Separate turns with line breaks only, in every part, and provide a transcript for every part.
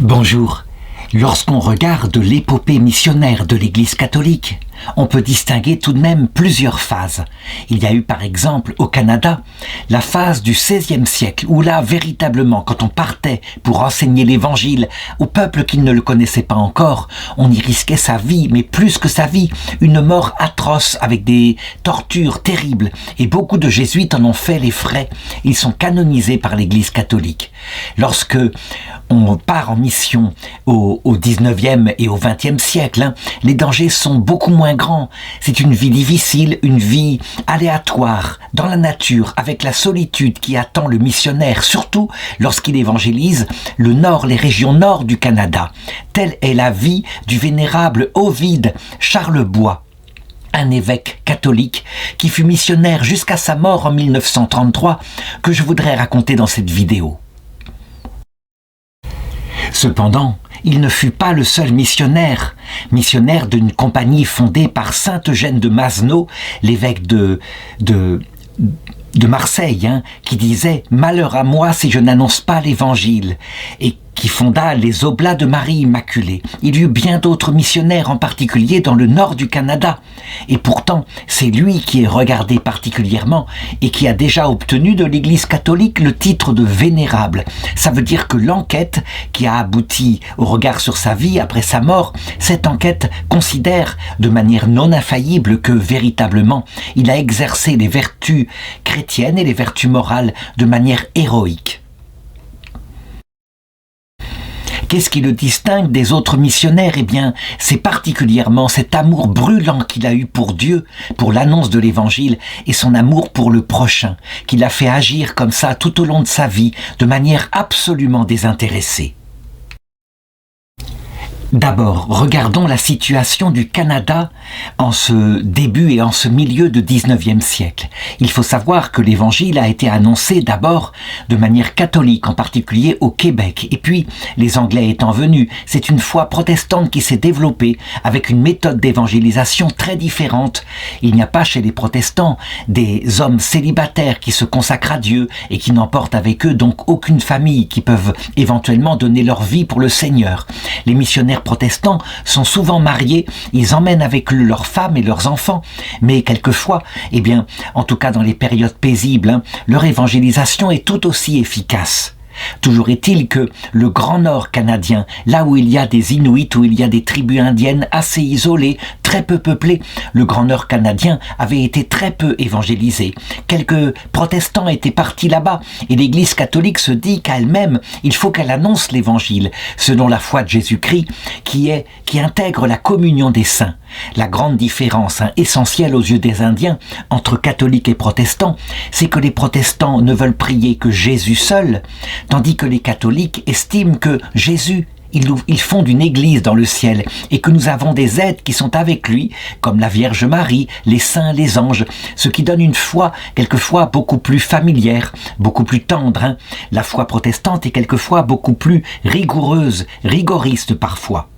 Bonjour. Lorsqu'on regarde l'épopée missionnaire de l'Église catholique, on peut distinguer tout de même plusieurs phases. Il y a eu par exemple au Canada la phase du XVIe siècle où là véritablement quand on partait pour enseigner l'Évangile au peuple qui ne le connaissait pas encore, on y risquait sa vie, mais plus que sa vie, une mort atroce avec des tortures terribles, et beaucoup de jésuites en ont fait les frais. Ils sont canonisés par l'Église catholique. Lorsque on part en mission au XIXe et au XXe siècle, les dangers sont beaucoup moins grands. C'est une vie difficile, une vie aléatoire, dans la nature, avec la solitude qui attend le missionnaire, surtout lorsqu'il évangélise le nord, les régions nord du Canada. Telle est la vie du vénérable Ovide Charlebois, un évêque catholique qui fut missionnaire jusqu'à sa mort en 1933, que je voudrais raconter dans cette vidéo. Cependant, il ne fut pas le seul missionnaire d'une compagnie fondée par saint Eugène de Masneau, l'évêque de Marseille, qui disait « Malheur à moi si je n'annonce pas l'Évangile » et qui fonda les Oblats de Marie Immaculée. Il y eut bien d'autres missionnaires, en particulier dans le nord du Canada. Et pourtant, c'est lui qui est regardé particulièrement et qui a déjà obtenu de l'Église catholique le titre de vénérable. Ça veut dire que l'enquête qui a abouti au regard sur sa vie après sa mort, cette enquête considère de manière non infaillible que véritablement, il a exercé les vertus chrétiennes et les vertus morales de manière héroïque. Qu'est-ce qui le distingue des autres missionnaires? Eh bien, c'est particulièrement cet amour brûlant qu'il a eu pour Dieu, pour l'annonce de l'Évangile, et son amour pour le prochain, qui l'a fait agir comme ça tout au long de sa vie, de manière absolument désintéressée. D'abord, regardons la situation du Canada en ce début et en ce milieu de XIXe siècle. Il faut savoir que l'Évangile a été annoncé d'abord de manière catholique, en particulier au Québec. Et puis, les Anglais étant venus, c'est une foi protestante qui s'est développée avec une méthode d'évangélisation très différente. Il n'y a pas chez les protestants des hommes célibataires qui se consacrent à Dieu et qui n'emportent avec eux donc aucune famille, qui peuvent éventuellement donner leur vie pour le Seigneur. Les missionnaires protestants sont souvent mariés, ils emmènent avec eux leurs femmes et leurs enfants, mais quelquefois, en tout cas dans les périodes paisibles, leur évangélisation est tout aussi efficace. Toujours est-il que le Grand Nord canadien, là où il y a des Inuits, où il y a des tribus indiennes assez isolées, très peu peuplées, le Grand Nord canadien avait été très peu évangélisé. Quelques protestants étaient partis là-bas, et l'Église catholique se dit qu'elle-même, il faut qu'elle annonce l'Évangile, selon la foi de Jésus-Christ, qui intègre la communion des saints. La grande différence essentielle aux yeux des Indiens entre catholiques et protestants, c'est que les protestants ne veulent prier que Jésus seul, tandis que les catholiques estiment que Jésus, il fonde une église dans le ciel et que nous avons des êtres qui sont avec lui, comme la Vierge Marie, les saints, les anges, ce qui donne une foi quelquefois beaucoup plus familière, beaucoup plus tendre. La foi protestante est quelquefois beaucoup plus rigoureuse, rigoriste parfois.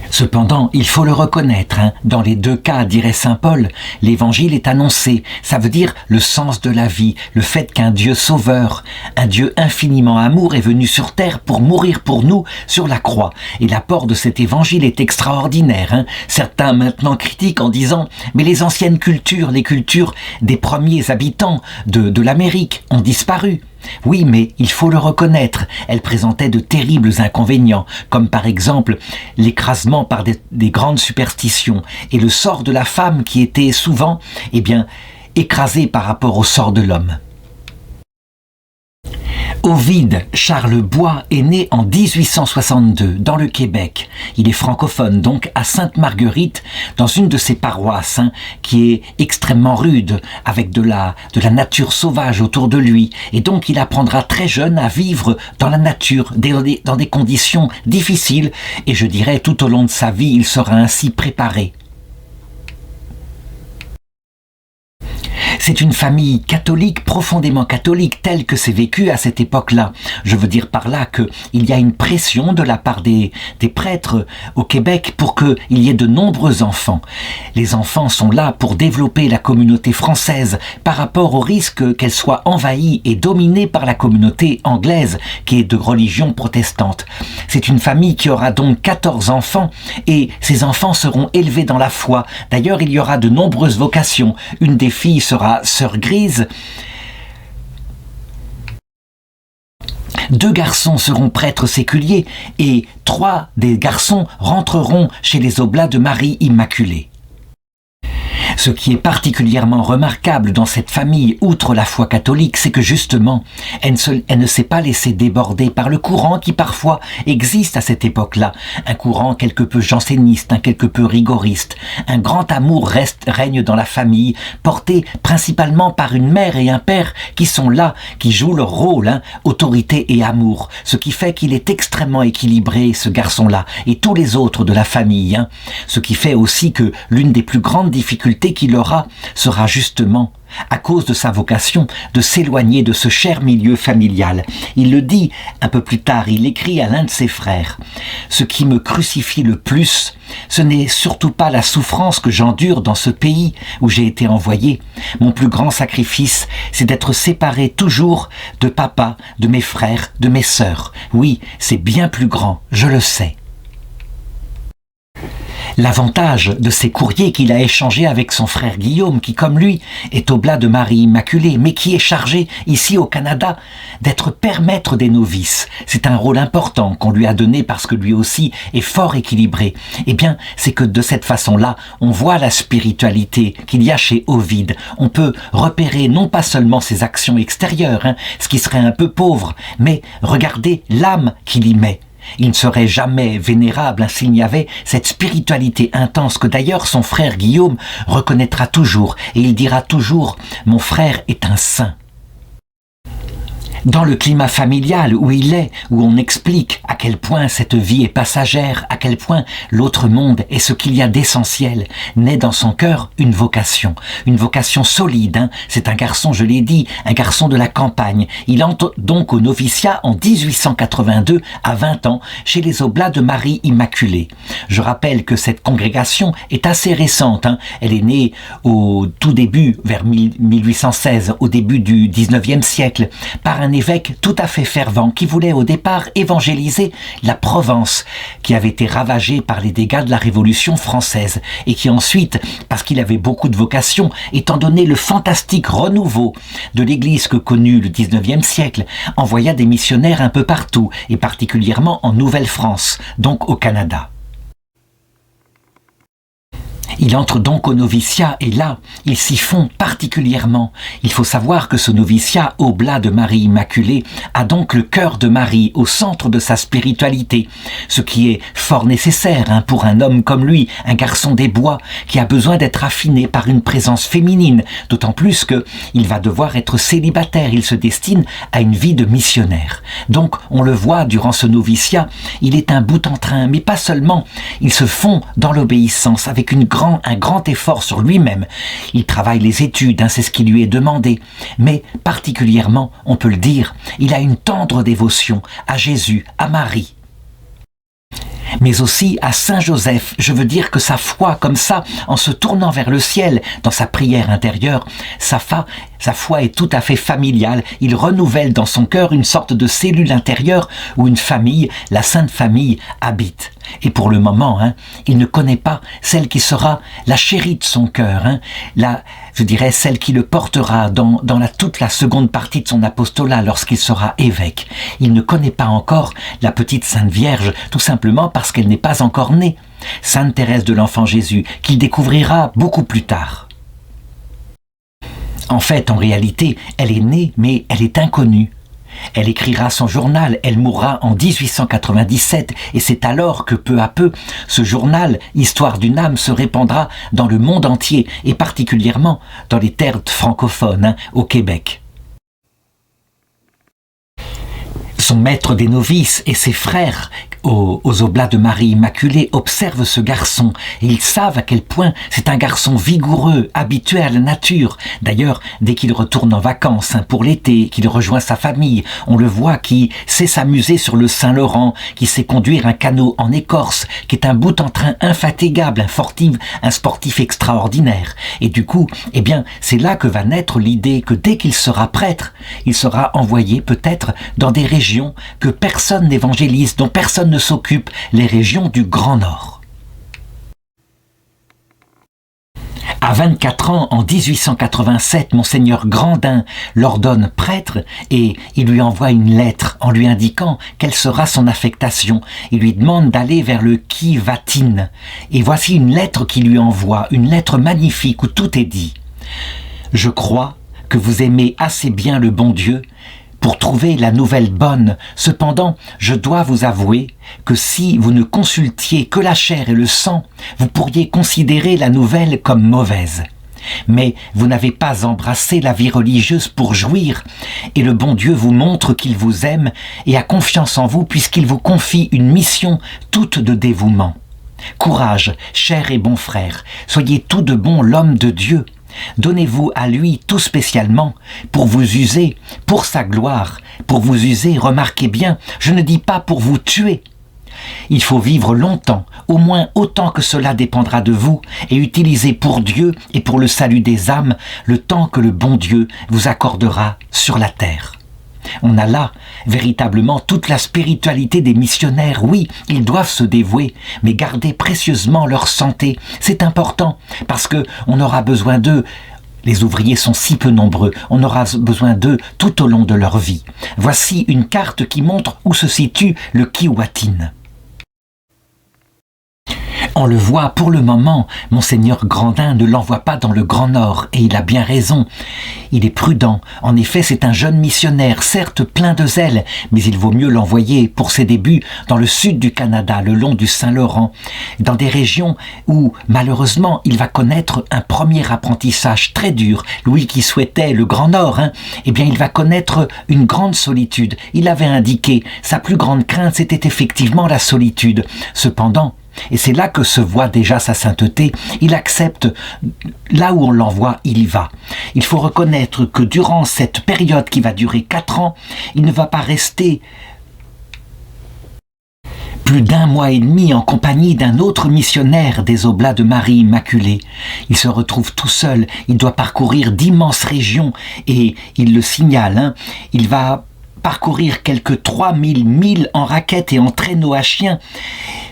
Cependant, il faut le reconnaître, dans les deux cas, dirait saint Paul, l'Évangile est annoncé. Ça veut dire le sens de la vie, le fait qu'un Dieu sauveur, un Dieu infiniment amour est venu sur terre pour mourir pour nous sur la croix. Et l'apport de cet Évangile est extraordinaire. Certains maintenant critiquent en disant « mais les anciennes cultures, les cultures des premiers habitants de l'Amérique ont disparu ». Oui, mais il faut le reconnaître, elles présentaient de terribles inconvénients, comme par exemple l'écrasement par des grandes superstitions et le sort de la femme qui était souvent, écrasé par rapport au sort de l'homme. Ovide Charlebois est né en 1862 dans le Québec. Il est francophone, donc à Sainte-Marguerite, dans une de ses paroisses, qui est extrêmement rude, avec de la nature sauvage autour de lui. Et donc il apprendra très jeune à vivre dans la nature, dans des conditions difficiles. Et je dirais, tout au long de sa vie, il sera ainsi préparé. C'est une famille catholique, profondément catholique, telle que c'est vécu à cette époque-là. Je veux dire par là qu'il y a une pression de la part des prêtres au Québec pour qu'il y ait de nombreux enfants. Les enfants sont là pour développer la communauté française par rapport au risque qu'elle soit envahie et dominée par la communauté anglaise, qui est de religion protestante. C'est une famille qui aura donc 14 enfants et ces enfants seront élevés dans la foi. D'ailleurs, il y aura de nombreuses vocations. Une des filles sera sœur Grise. 2 garçons seront prêtres séculiers et 3 des garçons rentreront chez les Oblats de Marie Immaculée. Ce qui est particulièrement remarquable dans cette famille, outre la foi catholique, c'est que justement, elle ne s'est pas laissée déborder par le courant qui parfois existe à cette époque-là. Un courant quelque peu janséniste, quelque peu rigoriste. Un grand amour règne dans la famille, porté principalement par une mère et un père qui sont là, qui jouent leur rôle, autorité et amour. Ce qui fait qu'il est extrêmement équilibré, ce garçon-là, et tous les autres de la famille. Ce qui fait aussi que l'une des plus grandes difficultés qu'il aura sera justement, à cause de sa vocation, de s'éloigner de ce cher milieu familial. Il le dit un peu plus tard, il écrit à l'un de ses frères « Ce qui me crucifie le plus, ce n'est surtout pas la souffrance que j'endure dans ce pays où j'ai été envoyé. Mon plus grand sacrifice, c'est d'être séparé toujours de papa, de mes frères, de mes sœurs. Oui, c'est bien plus grand, je le sais. » L'avantage de ces courriers qu'il a échangés avec son frère Guillaume, qui comme lui est oblat de Marie Immaculée, mais qui est chargé ici au Canada d'être père maître des novices. C'est un rôle important qu'on lui a donné parce que lui aussi est fort équilibré. Eh bien, c'est que de cette façon-là, on voit la spiritualité qu'il y a chez Ovide. On peut repérer non pas seulement ses actions extérieures, ce qui serait un peu pauvre, mais regarder l'âme qu'il y met. Il ne serait jamais vénérable s'il n'y avait cette spiritualité intense que d'ailleurs son frère Guillaume reconnaîtra toujours et il dira toujours « Mon frère est un saint ». Dans le climat familial où il est, où on explique à quel point cette vie est passagère, à quel point l'autre monde est ce qu'il y a d'essentiel, naît dans son cœur une vocation solide. C'est un garçon, je l'ai dit, un garçon de la campagne. Il entre donc au noviciat en 1882 à 20 ans chez les Oblats de Marie Immaculée. Je rappelle que cette congrégation est assez récente. Elle est née au tout début, vers 1816, au début du 19e siècle, par un évêque tout à fait fervent qui voulait au départ évangéliser la Provence qui avait été ravagée par les dégâts de la Révolution française et qui ensuite, parce qu'il avait beaucoup de vocation, étant donné le fantastique renouveau de l'Église que connut le 19e siècle, envoya des missionnaires un peu partout et particulièrement en Nouvelle-France, donc au Canada. Il entre donc au noviciat et là, il s'y fond particulièrement. Il faut savoir que ce noviciat, oblat de Marie Immaculée, a donc le cœur de Marie au centre de sa spiritualité, ce qui est fort nécessaire pour un homme comme lui, un garçon des bois, qui a besoin d'être affiné par une présence féminine, d'autant plus qu'il va devoir être célibataire, il se destine à une vie de missionnaire. Donc, on le voit durant ce noviciat, il est un bout en train, mais pas seulement, il se fond dans l'obéissance avec un grand effort sur lui-même. Il travaille les études, c'est ce qui lui est demandé. Mais particulièrement, on peut le dire, il a une tendre dévotion à Jésus, à Marie. Mais aussi à Saint Joseph. Je veux dire que sa foi, comme ça, en se tournant vers le ciel, dans sa prière intérieure, sa foi est tout à fait familiale. Il renouvelle dans son cœur une sorte de cellule intérieure où une famille, la Sainte Famille, habite. Et pour le moment, il ne connaît pas celle qui sera la chérie de son cœur, je dirais celle qui le portera dans toute la seconde partie de son apostolat lorsqu'il sera évêque. Il ne connaît pas encore la petite Sainte Vierge, tout simplement parce qu'elle n'est pas encore née. Sainte Thérèse de l'Enfant Jésus, qu'il découvrira beaucoup plus tard. En fait, en réalité, elle est née, mais elle est inconnue. Elle écrira son journal, elle mourra en 1897 et c'est alors que peu à peu, ce journal, Histoire d'une âme, se répandra dans le monde entier et particulièrement dans les terres francophones, au Québec. Son maître des novices et ses frères aux Oblats de Marie Immaculée observent ce garçon et ils savent à quel point c'est un garçon vigoureux, habitué à la nature. D'ailleurs, dès qu'il retourne en vacances pour l'été, qu'il rejoint sa famille, on le voit qui sait s'amuser sur le Saint-Laurent, qui sait conduire un canot en écorce, qui est un bout en train infatigable, un sportif extraordinaire. Et du coup, eh bien, c'est là que va naître l'idée que dès qu'il sera prêtre, il sera envoyé peut-être dans des régions que personne n'évangélise, dont personne ne s'occupe, les régions du Grand Nord. À 24 ans, en 1887, Monseigneur Grandin l'ordonne prêtre et il lui envoie une lettre en lui indiquant quelle sera son affectation. Il lui demande d'aller vers le Kivatine. Et voici une lettre qu'il lui envoie, une lettre magnifique où tout est dit. « Je crois que vous aimez assez bien le bon Dieu pour trouver la nouvelle bonne. Cependant, je dois vous avouer que si vous ne consultiez que la chair et le sang, vous pourriez considérer la nouvelle comme mauvaise. Mais vous n'avez pas embrassé la vie religieuse pour jouir, et le bon Dieu vous montre qu'il vous aime et a confiance en vous puisqu'il vous confie une mission toute de dévouement. Courage, cher et bon frère, soyez tout de bon l'homme de Dieu. Donnez-vous à lui tout spécialement pour vous user, pour sa gloire, pour vous user, remarquez bien, je ne dis pas pour vous tuer. Il faut vivre longtemps, au moins autant que cela dépendra de vous, et utiliser pour Dieu et pour le salut des âmes le temps que le bon Dieu vous accordera sur la terre. » On a là véritablement toute la spiritualité des missionnaires. Oui, ils doivent se dévouer, mais garder précieusement leur santé. C'est important parce que on aura besoin d'eux. Les ouvriers sont si peu nombreux, on aura besoin d'eux tout au long de leur vie. Voici une carte qui montre où se situe le Kiwatine. On le voit pour le moment, Monseigneur Grandin ne l'envoie pas dans le Grand Nord, et il a bien raison. Il est prudent. En effet, c'est un jeune missionnaire, certes plein de zèle, mais il vaut mieux l'envoyer pour ses débuts dans le sud du Canada, le long du Saint-Laurent, dans des régions où, malheureusement, il va connaître un premier apprentissage très dur. Lui qui souhaitait le Grand Nord, eh bien, il va connaître une grande solitude. Il avait indiqué, sa plus grande crainte, c'était effectivement la solitude. Cependant, et c'est là que se voit déjà sa sainteté, il accepte, là où on l'envoie, il y va. Il faut reconnaître que durant cette période qui va durer 4 ans, il ne va pas rester plus d'1 mois et demi en compagnie d'un autre missionnaire des Oblats de Marie Immaculée. Il se retrouve tout seul, il doit parcourir d'immenses régions et il le signale, il va parcourir quelques 3000 milles en raquettes et en traîneau à chiens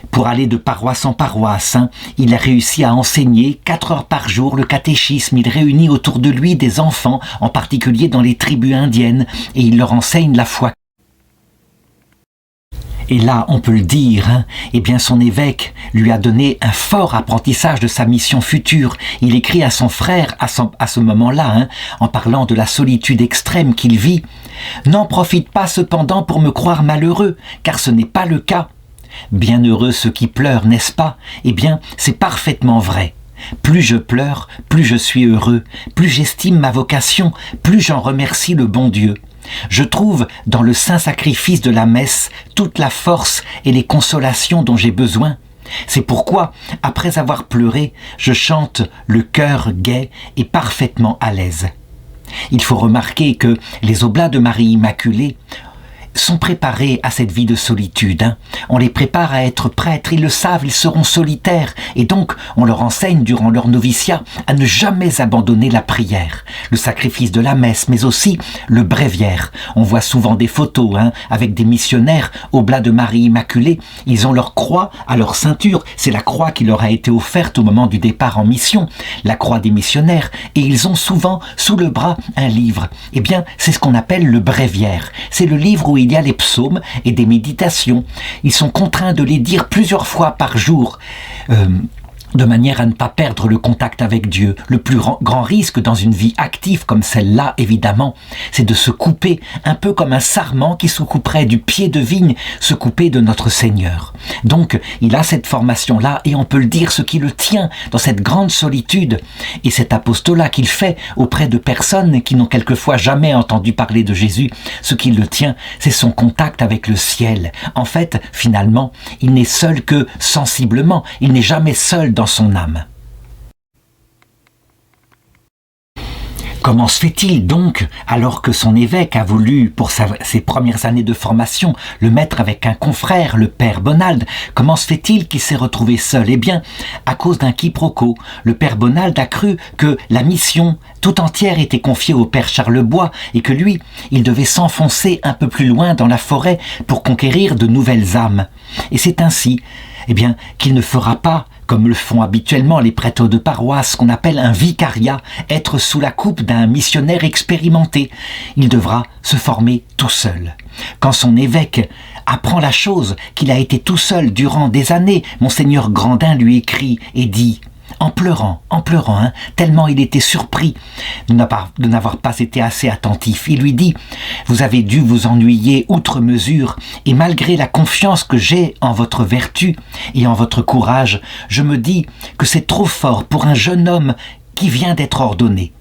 pour aller de paroisse en paroisse. Il a réussi à enseigner 4 heures par jour le catéchisme. Il réunit autour de lui des enfants, en particulier dans les tribus indiennes, et il leur enseigne la foi. Et là, on peut le dire, eh bien son évêque lui a donné un fort apprentissage de sa mission future. Il écrit à son frère à ce moment-là, en parlant de la solitude extrême qu'il vit. « N'en profite pas cependant pour me croire malheureux, car ce n'est pas le cas. Bienheureux ceux qui pleurent, n'est-ce pas? Eh bien, c'est parfaitement vrai. Plus je pleure, plus je suis heureux, plus j'estime ma vocation, plus j'en remercie le bon Dieu. Je trouve dans le saint sacrifice de la messe toute la force et les consolations dont j'ai besoin. C'est pourquoi, après avoir pleuré, je chante le cœur gai et parfaitement à l'aise. » Il faut remarquer que les Oblats de Marie Immaculée sont préparés à cette vie de solitude. On les prépare à être prêtres, ils le savent, ils seront solitaires. Et donc, on leur enseigne durant leur noviciat à ne jamais abandonner la prière, le sacrifice de la messe, mais aussi le bréviaire. On voit souvent des photos avec des missionnaires Oblats de Marie Immaculée. Ils ont leur croix à leur ceinture. C'est la croix qui leur a été offerte au moment du départ en mission, la croix des missionnaires. Et ils ont souvent sous le bras un livre. Eh bien, c'est ce qu'on appelle le bréviaire. C'est le livre où il y a les psaumes et des méditations. Ils sont contraints de les dire plusieurs fois par jour. de manière à ne pas perdre le contact avec Dieu. Le plus grand risque dans une vie active comme celle-là, évidemment, c'est de se couper, un peu comme un sarment qui se couperait du pied de vigne, se couper de notre Seigneur. Donc, il a cette formation-là, et on peut le dire, ce qui le tient dans cette grande solitude, et cet apostolat qu'il fait auprès de personnes qui n'ont quelquefois jamais entendu parler de Jésus, ce qui le tient, c'est son contact avec le ciel. En fait, finalement, il n'est seul que sensiblement, il n'est jamais seul dans son âme. Comment se fait-il donc, alors que son évêque a voulu, pour ses premières années de formation, le mettre avec un confrère, le père Bonald, comment se fait-il qu'il s'est retrouvé seul? Eh bien, à cause d'un quiproquo. Le père Bonald a cru que la mission tout entière était confiée au père Charlebois et que lui, il devait s'enfoncer un peu plus loin dans la forêt pour conquérir de nouvelles âmes. Et c'est ainsi, eh bien, qu'il ne fera pas, comme le font habituellement les prêtres de paroisse, qu'on appelle un vicariat, être sous la coupe d'un missionnaire expérimenté. Il devra se former tout seul. Quand son évêque apprend la chose, qu'il a été tout seul durant des années, Monseigneur Grandin lui écrit et dit, en pleurant, tellement il était surpris de n'avoir pas été assez attentif. Il lui dit, « Vous avez dû vous ennuyer outre mesure, et malgré la confiance que j'ai en votre vertu et en votre courage, je me dis que c'est trop fort pour un jeune homme qui vient d'être ordonné.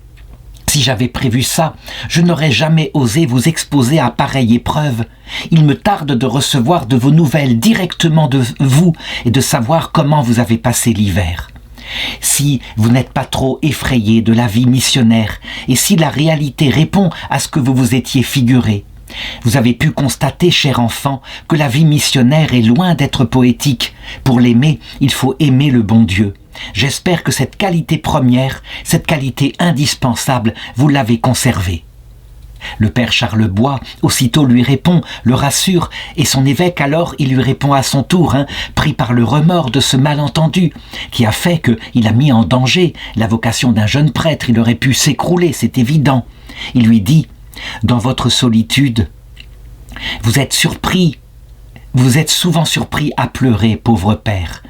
Si j'avais prévu ça, je n'aurais jamais osé vous exposer à pareille épreuve. Il me tarde de recevoir de vos nouvelles directement de vous et de savoir comment vous avez passé l'hiver. Si vous n'êtes pas trop effrayé de la vie missionnaire et si la réalité répond à ce que vous vous étiez figuré, vous avez pu constater, cher enfant, que la vie missionnaire est loin d'être poétique. Pour l'aimer, il faut aimer le bon Dieu. J'espère que cette qualité première, cette qualité indispensable, vous l'avez conservée. » Le père Charlebois aussitôt lui répond, le rassure, et son évêque alors il lui répond à son tour, pris par le remords de ce malentendu, qui a fait qu'il a mis en danger la vocation d'un jeune prêtre. Il aurait pu s'écrouler, c'est évident. Il lui dit, dans votre solitude, vous êtes souvent surpris à pleurer, pauvre père.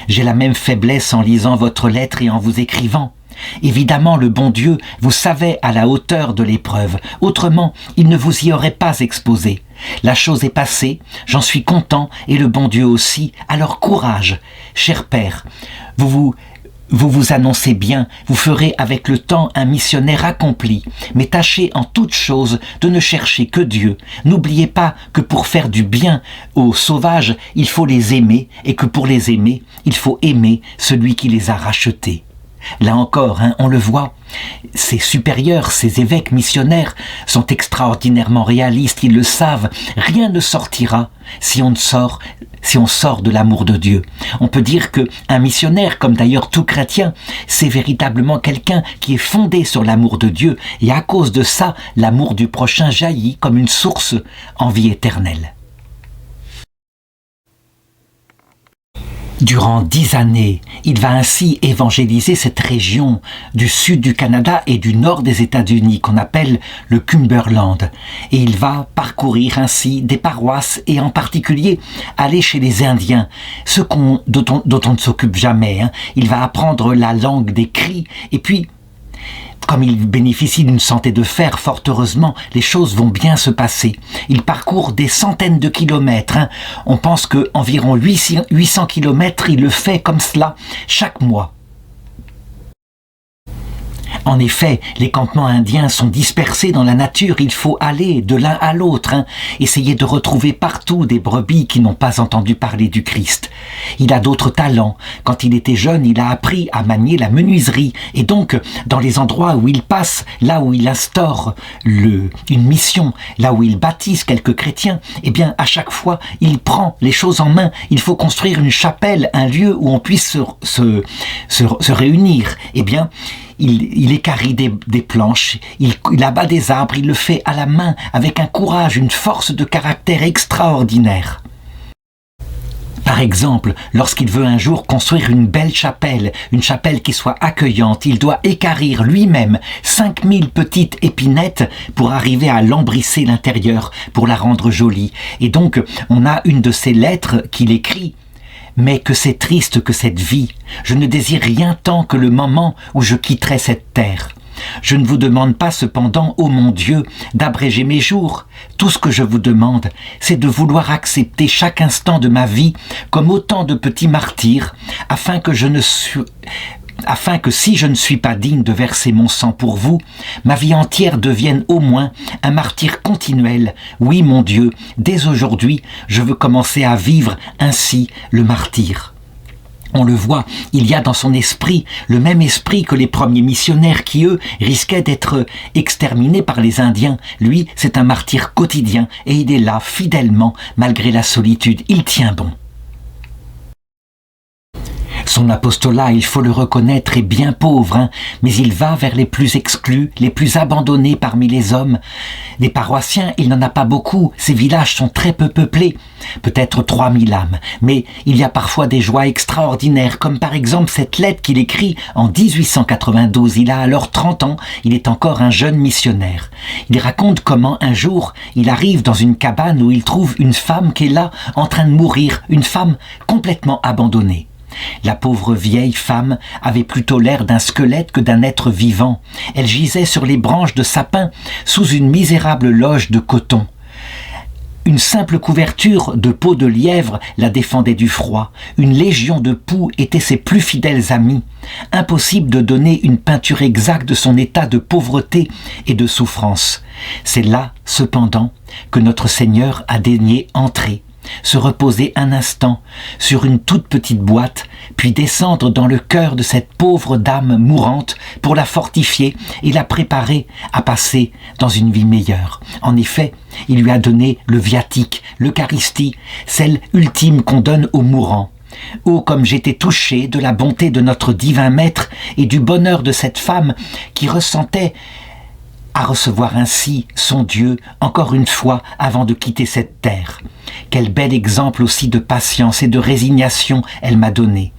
J'ai la même faiblesse en lisant votre lettre et en vous écrivant. Évidemment, le bon Dieu vous savait à la hauteur de l'épreuve. Autrement, il ne vous y aurait pas exposé. La chose est passée, j'en suis content, et le bon Dieu aussi. Alors courage, cher père. Vous annoncez bien, vous ferez avec le temps un missionnaire accompli, mais tâchez en toute chose de ne chercher que Dieu. N'oubliez pas que pour faire du bien aux sauvages, il faut les aimer, et que pour les aimer, il faut aimer celui qui les a rachetés. Là encore, on le voit, ces supérieurs, ces évêques missionnaires sont extraordinairement réalistes, ils le savent. Rien ne sortira si on sort de l'amour de Dieu. On peut dire qu'un missionnaire, comme d'ailleurs tout chrétien, c'est véritablement quelqu'un qui est fondé sur l'amour de Dieu, et à cause de ça, l'amour du prochain jaillit comme une source en vie éternelle. Durant 10 années, il va ainsi évangéliser cette région du sud du Canada et du nord des États-Unis qu'on appelle le Cumberland. Et il va parcourir ainsi des paroisses et en particulier aller chez les Indiens, ceux dont on ne s'occupe jamais. Il va apprendre la langue des cris et puis, comme il bénéficie d'une santé de fer, fort heureusement, les choses vont bien se passer. Il parcourt des centaines de kilomètres. On pense qu'environ 800 kilomètres, il le fait comme cela chaque mois. En effet, les campements indiens sont dispersés dans la nature, il faut aller de l'un à l'autre, essayer de retrouver partout des brebis qui n'ont pas entendu parler du Christ. Il a d'autres talents. Quand il était jeune, il a appris à manier la menuiserie, et donc, dans les endroits où il passe, là où il instaure une mission, là où il baptise quelques chrétiens, eh bien, à chaque fois, il prend les choses en main. Il faut construire une chapelle, un lieu où on puisse se réunir. Eh bien, il équarrit des planches, il abat des arbres, il le fait à la main avec un courage, une force de caractère extraordinaire. Par exemple, lorsqu'il veut un jour construire une belle chapelle, une chapelle qui soit accueillante, il doit équarrir lui-même 5000 petites épinettes pour arriver à lambrisser l'intérieur, pour la rendre jolie. Et donc, on a une de ces lettres qu'il écrit Mais que c'est triste que cette vie, je ne désire rien tant que le moment où je quitterai cette terre. Je ne vous demande pas cependant, ô mon Dieu, d'abréger mes jours. Tout ce que je vous demande, c'est de vouloir accepter chaque instant de ma vie comme autant de petits martyrs, afin que si je ne suis pas digne de verser mon sang pour vous, ma vie entière devienne au moins un martyr continuel. Oui, mon Dieu, dès aujourd'hui, je veux commencer à vivre ainsi le martyr. On le voit, il y a dans son esprit le même esprit que les premiers missionnaires qui, eux, risquaient d'être exterminés par les Indiens. Lui, c'est un martyr quotidien et il est là, fidèlement, malgré la solitude. Il tient bon. Son apostolat, il faut le reconnaître, est bien pauvre, mais il va vers les plus exclus, les plus abandonnés parmi les hommes. Des paroissiens, il n'en a pas beaucoup, ces villages sont très peu peuplés, peut-être 3000 âmes, mais il y a parfois des joies extraordinaires, comme par exemple cette lettre qu'il écrit en 1892, il a alors 30 ans, il est encore un jeune missionnaire. Il raconte comment un jour, il arrive dans une cabane où il trouve une femme qui est là, en train de mourir, une femme complètement abandonnée. La pauvre vieille femme avait plutôt l'air d'un squelette que d'un être vivant. Elle gisait sur les branches de sapin sous une misérable loge de coton. Une simple couverture de peau de lièvre la défendait du froid. Une légion de poux étaient ses plus fidèles amis. Impossible de donner une peinture exacte de son état de pauvreté et de souffrance. C'est là, cependant, que notre Seigneur a daigné entrer, se reposer un instant sur une toute petite boîte, puis descendre dans le cœur de cette pauvre dame mourante pour la fortifier et la préparer à passer dans une vie meilleure. En effet, il lui a donné le viatique, l'Eucharistie, celle ultime qu'on donne aux mourants. Oh, comme j'étais touché de la bonté de notre divin Maître et du bonheur de cette femme qui ressentait à recevoir ainsi son Dieu encore une fois avant de quitter cette terre. Quel bel exemple aussi de patience et de résignation elle m'a donné.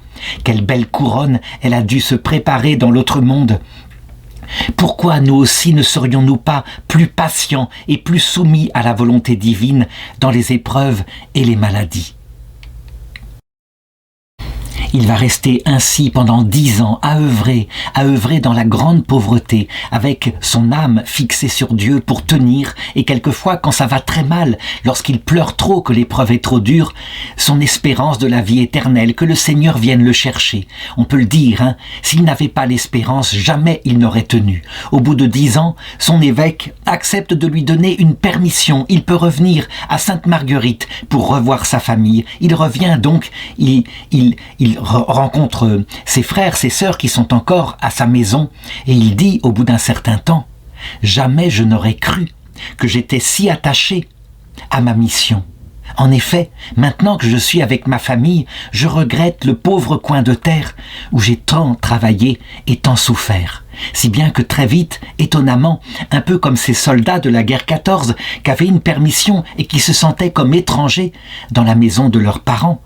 Quelle belle couronne elle a dû se préparer dans l'autre monde. Pourquoi nous aussi ne serions-nous pas plus patients et plus soumis à la volonté divine dans les épreuves et les maladies ? Il va rester ainsi pendant 10 ans à œuvrer dans la grande pauvreté, avec son âme fixée sur Dieu pour tenir, et quelquefois quand ça va très mal, lorsqu'il pleure trop que l'épreuve est trop dure, son espérance de la vie éternelle, que le Seigneur vienne le chercher. On peut le dire, s'il n'avait pas l'espérance, jamais il n'aurait tenu. Au bout de 10 ans, son évêque accepte de lui donner une permission. Il peut revenir à Sainte-Marguerite pour revoir sa famille. Il revient donc, il rencontre ses frères, ses sœurs qui sont encore à sa maison, et il dit au bout d'un certain temps, « Jamais je n'aurais cru que j'étais si attaché à ma mission. En effet, maintenant que je suis avec ma famille, je regrette le pauvre coin de terre où j'ai tant travaillé et tant souffert. Si bien que très vite, étonnamment, un peu comme ces soldats de la guerre 14 qui avaient une permission et qui se sentaient comme étrangers dans la maison de leurs parents,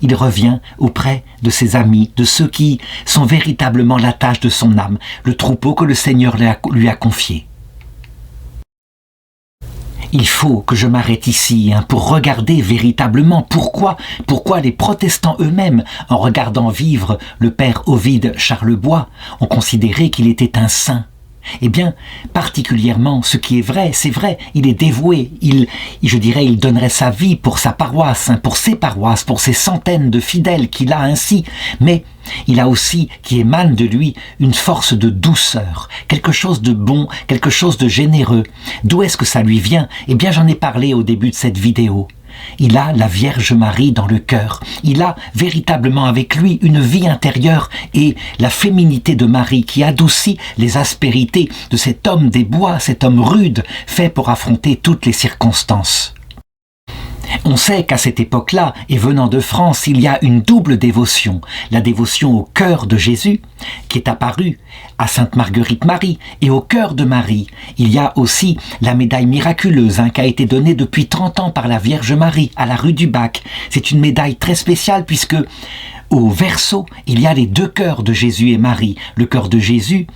il revient auprès de ses amis, de ceux qui sont véritablement la tâche de son âme, le troupeau que le Seigneur lui a confié. Il faut que je m'arrête ici pour regarder véritablement pourquoi les protestants eux-mêmes, en regardant vivre le père Ovide Charlebois, ont considéré qu'il était un saint. Eh bien, particulièrement, ce qui est vrai, c'est vrai, il est dévoué, il donnerait sa vie pour sa paroisse, pour ses paroisses, pour ces centaines de fidèles qu'il a ainsi, mais il a aussi, qui émane de lui, une force de douceur, quelque chose de bon, quelque chose de généreux. D'où est-ce que ça lui vient ? Eh bien, j'en ai parlé au début de cette vidéo. Il a la Vierge Marie dans le cœur. Il a véritablement avec lui une vie intérieure et la féminité de Marie qui adoucit les aspérités de cet homme des bois, cet homme rude, fait pour affronter toutes les circonstances. On sait qu'à cette époque-là, et venant de France, il y a une double dévotion. La dévotion au cœur de Jésus, qui est apparue à Sainte Marguerite Marie, et au cœur de Marie. Il y a aussi la médaille miraculeuse qui a été donnée depuis 30 ans par la Vierge Marie à la rue du Bac. C'est une médaille très spéciale puisque au verso, il y a les deux cœurs de Jésus et Marie. Le cœur de Jésus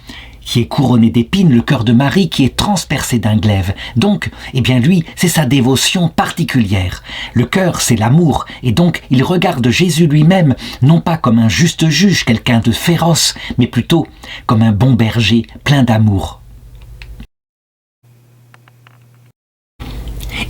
qui est couronné d'épines, le cœur de Marie qui est transpercé d'un glaive. Donc, eh bien lui, c'est sa dévotion particulière. Le cœur, c'est l'amour, et donc il regarde Jésus lui-même, non pas comme un juste juge, quelqu'un de féroce, mais plutôt comme un bon berger plein d'amour.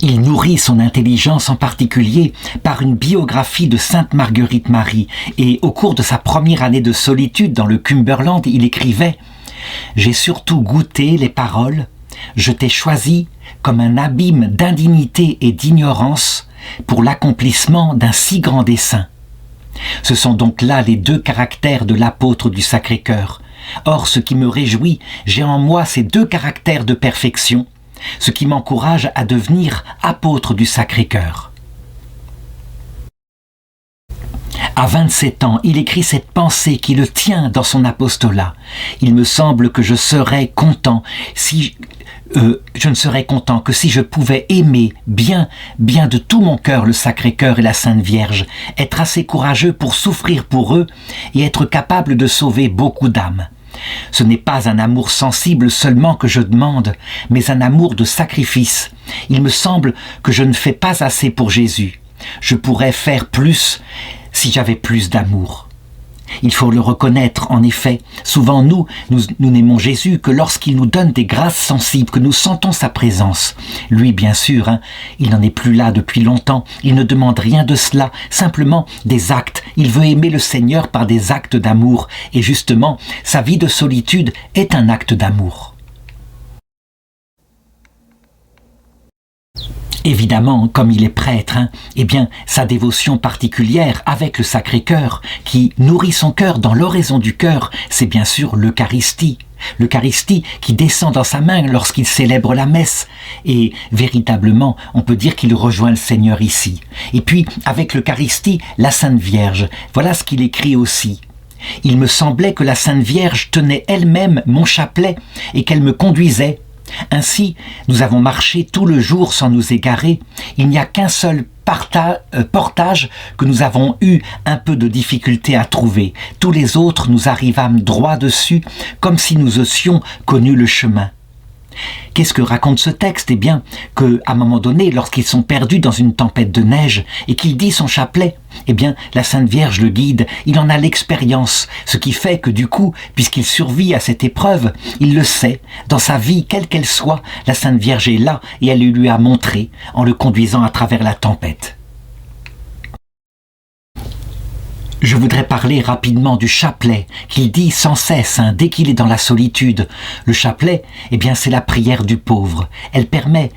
Il nourrit son intelligence en particulier par une biographie de Sainte Marguerite Marie, et au cours de sa première année de solitude dans le Cumberland, il écrivait « J'ai surtout goûté les paroles, je t'ai choisi comme un abîme d'indignité et d'ignorance pour l'accomplissement d'un si grand dessein. » Ce sont donc là les deux caractères de l'apôtre du Sacré-Cœur. Or, ce qui me réjouit, j'ai en moi ces deux caractères de perfection, ce qui m'encourage à devenir apôtre du Sacré-Cœur. À 27 ans, il écrit cette pensée qui le tient dans son apostolat. Il me semble que je serais content je ne serais content que si je pouvais aimer bien de tout mon cœur le Sacré-Cœur et la Sainte Vierge, être assez courageux pour souffrir pour eux et être capable de sauver beaucoup d'âmes. Ce n'est pas un amour sensible seulement que je demande, mais un amour de sacrifice. Il me semble que je ne fais pas assez pour Jésus. Je pourrais faire plus si j'avais plus d'amour. Il faut le reconnaître, en effet. Souvent, nous n'aimons Jésus que lorsqu'il nous donne des grâces sensibles, que nous sentons sa présence. Lui, bien sûr, il n'en est plus là depuis longtemps. Il ne demande rien de cela, simplement des actes. Il veut aimer le Seigneur par des actes d'amour. Et justement, sa vie de solitude est un acte d'amour. Évidemment, comme il est prêtre, eh bien, sa dévotion particulière avec le Sacré-Cœur, qui nourrit son cœur dans l'oraison du cœur, c'est bien sûr l'Eucharistie. L'Eucharistie qui descend dans sa main lorsqu'il célèbre la messe. Et véritablement, on peut dire qu'il rejoint le Seigneur ici. Et puis, avec l'Eucharistie, la Sainte Vierge. Voilà ce qu'il écrit aussi. Il me semblait que la Sainte Vierge tenait elle-même mon chapelet et qu'elle me conduisait. Ainsi, nous avons marché tout le jour sans nous égarer. Il n'y a qu'un seul portage que nous avons eu un peu de difficulté à trouver. Tous les autres, nous arrivâmes droit dessus, comme si nous eussions connu le chemin. Qu'est-ce que raconte ce texte ? Eh bien, qu'à un moment donné, lorsqu'ils sont perdus dans une tempête de neige et qu'il dit son chapelet, eh bien, la Sainte Vierge le guide, il en a l'expérience, ce qui fait que du coup, puisqu'il survit à cette épreuve, il le sait, dans sa vie, quelle qu'elle soit, la Sainte Vierge est là et elle lui a montré en le conduisant à travers la tempête. Je voudrais parler rapidement du chapelet qu'il dit sans cesse dès qu'il est dans la solitude. Le chapelet, eh bien, c'est la prière du pauvre. Il permet